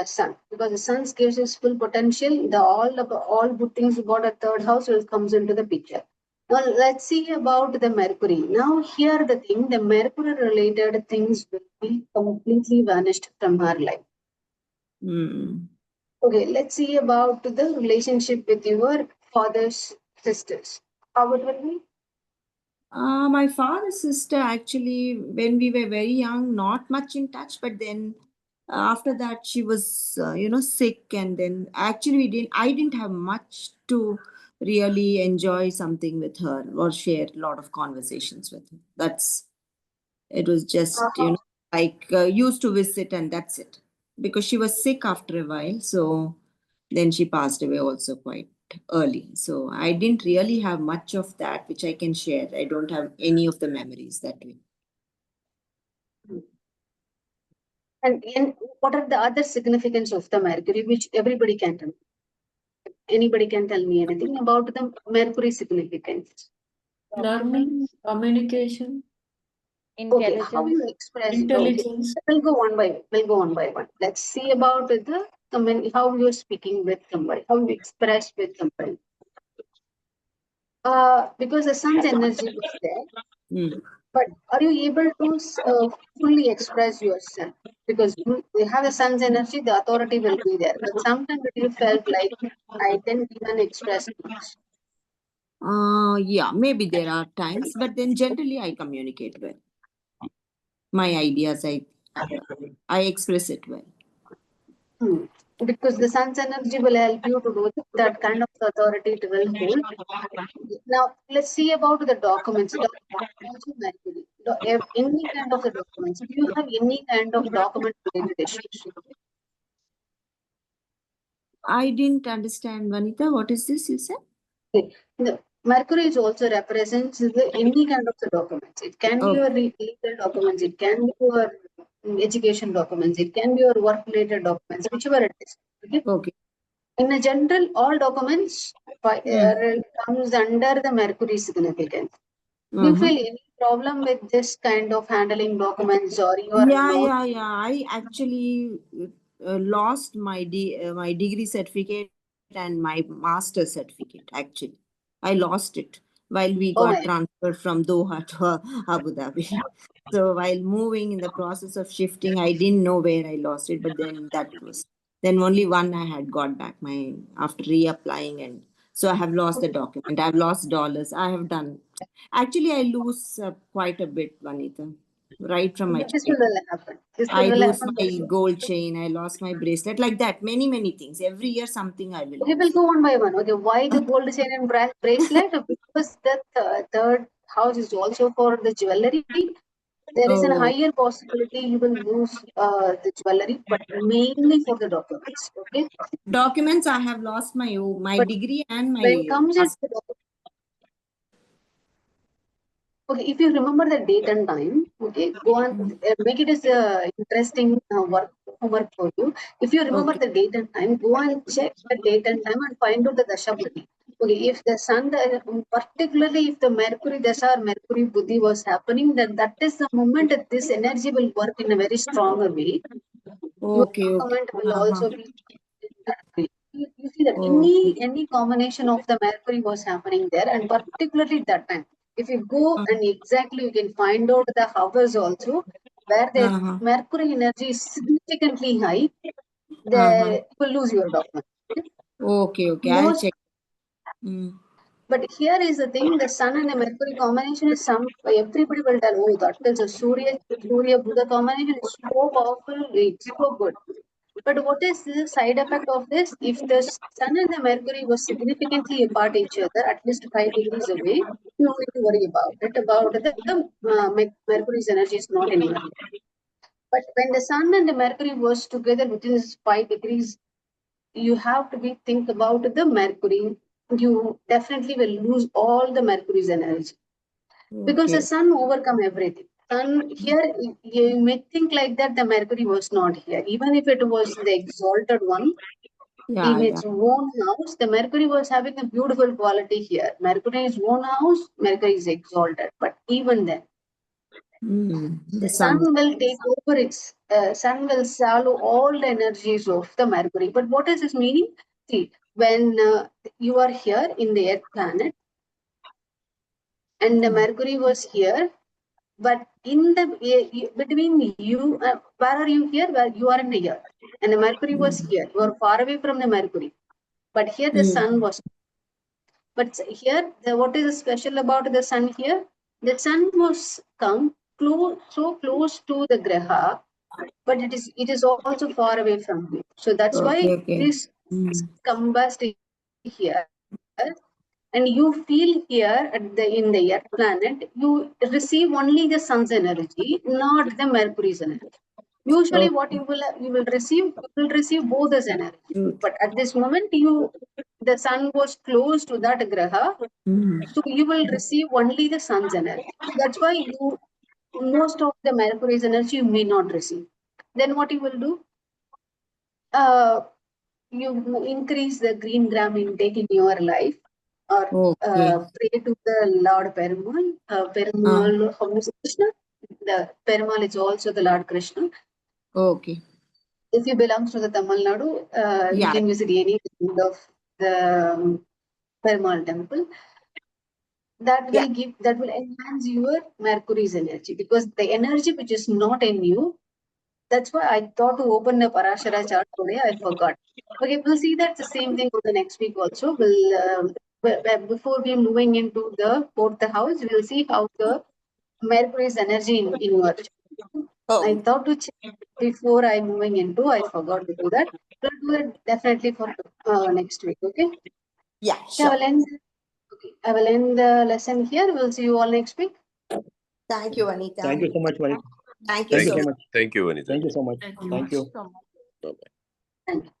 sun, because the sun gives its full potential. All good things about a third house will comes into the picture. Now let's see about the Mercury. Now here the thing, the Mercury related things will be completely vanished from our life. Mm. Okay, let's see about the relationship with your father's sisters. How it will be? My father's sister, actually, when we were very young, not much in touch, but then after that she was sick, and then actually I didn't have much to really enjoy something with her or share a lot of conversations with her. It was just like used to visit, and that's it, because she was sick after a while, so then she passed away also quite early. So I didn't really have much of that which I can share. I don't have any of the memories that way. And what are the other significance of the Mercury, which everybody can tell? Anybody can tell me anything about the Mercury significance? Learning, communication, Okay, how you Intelligence. express? Okay, intelligence. we'll go one by one. Let's see about how you're speaking with somebody, how you express with somebody. Because the sun's energy is there, Mm. but are you able to fully express yourself? Because you have the sun's energy, the authority will be there. But sometimes you felt like I didn't even express much. Yeah, maybe there are times, but then generally I communicate well. My ideas, I express it well. Because the sun's energy will help you to do that kind of authority it will hold. Now, let's see about the documents. Also Mercury. Any kind of the documents. Do you have any kind of document related issues? I didn't understand, Vanita. What is this you said? Okay. The Mercury is also represents any kind of the documents. It can be Oh, your legal documents. It can be your education documents. It can be your work related documents, whichever it is. Okay. okay. In a general, all documents Mm. comes under the Mercury significance. Do you Uh-huh. feel any problem with this kind of handling documents, or you are Yeah, not? yeah, yeah. I actually lost my degree certificate and my master certificate. Actually, I lost it while we Oh got my, transferred from Doha to Abu Dhabi. So while moving in the process of shifting, I didn't know where I lost it. But then only one I had got back my after reapplying, and so I have lost the document. I've lost dollars. I have done. Actually, I lose quite a bit, Vanita, right from my this child. will happen. This I will lose happen. my gold chain. I lost my bracelet. Like that, many things. Every year, something I will Okay, we'll lose. go one by one. Okay, why the gold chain and bracelet? Because the third house is also for the jewelry. there is a Oh, higher possibility you will lose the jewelry, but mainly for the documents. Okay, documents, I have lost my but degree and when my comes into the okay, if you remember the date and time, okay, go on, make it as a interesting homework for you. If you remember okay. the date and time, go and check the date and time and find out the dasha buddhi. Okay, if the sun, particularly if the Mercury dasha or Mercury buddhi was happening, then that is the moment that this energy will work in a very stronger way. Your Okay, okay. comment will also be in that way. You see that Okay. any combination of the Mercury was happening there, and particularly that time. If you go and exactly you can find out the hours also where the Uh-huh. Mercury energy is significantly high, Uh-huh. you will lose your document. Okay, okay. I'll Most, check. Mm. but here is the thing: the Sun and the Mercury combination is some. Everybody will tell, oh, that is a Surya Buddha combination is so powerful, it's so good. But what is the side effect of this? If the Sun and the Mercury was significantly apart each other, at least 5 degrees away, you don't need to worry about it. About the Mercury's energy is not anywhere. But when the Sun and the Mercury was together within this 5 degrees, you have to be think about the Mercury. You definitely will lose all the Mercury's energy because the Okay. Sun overcome everything. Sun here, you may think like that the Mercury was not here, even if it was the exalted one Yeah, in yeah. its own house. The Mercury was having a beautiful quality here. Mercury is own house, Mercury is exalted. But even then, The the Sun sun. will take over its, Sun will swallow all the energies of the Mercury. But what is this meaning? See, when you are here in the Earth planet and the Mercury was here, but in the between you, where are you here? Where you are in the Earth, and the Mercury was here. You are far away from the Mercury, but here the Sun was. But here, what is special about the Sun here? The Sun was come close, so close to the Graha, but it is also far away from you. So that's Okay, why okay. this combust here, and you feel here at the in the Earth planet, you receive only the Sun's energy, not the Mercury's energy. Usually, what Okay. you will receive both as energy. Good. But at this moment, the Sun was close to that Graha, so you will receive only the Sun's energy. So that's why most of the Mercury's energy you may not receive. Then what you will do? You increase the green gram intake in your life, or Okay. pray to the Lord Perumal. Perumal, how is Krishna? The Perumal is also the Lord Krishna. Okay. If you belong to the Tamil Nadu, you Yeah. can visit any end of the Perumal temple. That will enhance your Mercury's energy, because the energy which is not in you. That's why I thought to open the Parashara chart today. I forgot. Okay, we'll see that the same thing on the next week also. Before we moving into the fourth house, we'll see how the Mercury's energy in your chart. I thought to check before I moving into. I forgot to do that. We'll do it definitely for next week. Okay. Yeah, Yeah, sure. I will end the lesson here. We'll see you all next week. Thank you, Anita. Thank you so much, Vanita. Thank you Thank you so so much. much. Thank you, Vanita. Thank you so much. Thank you. Bye-bye. Thank you.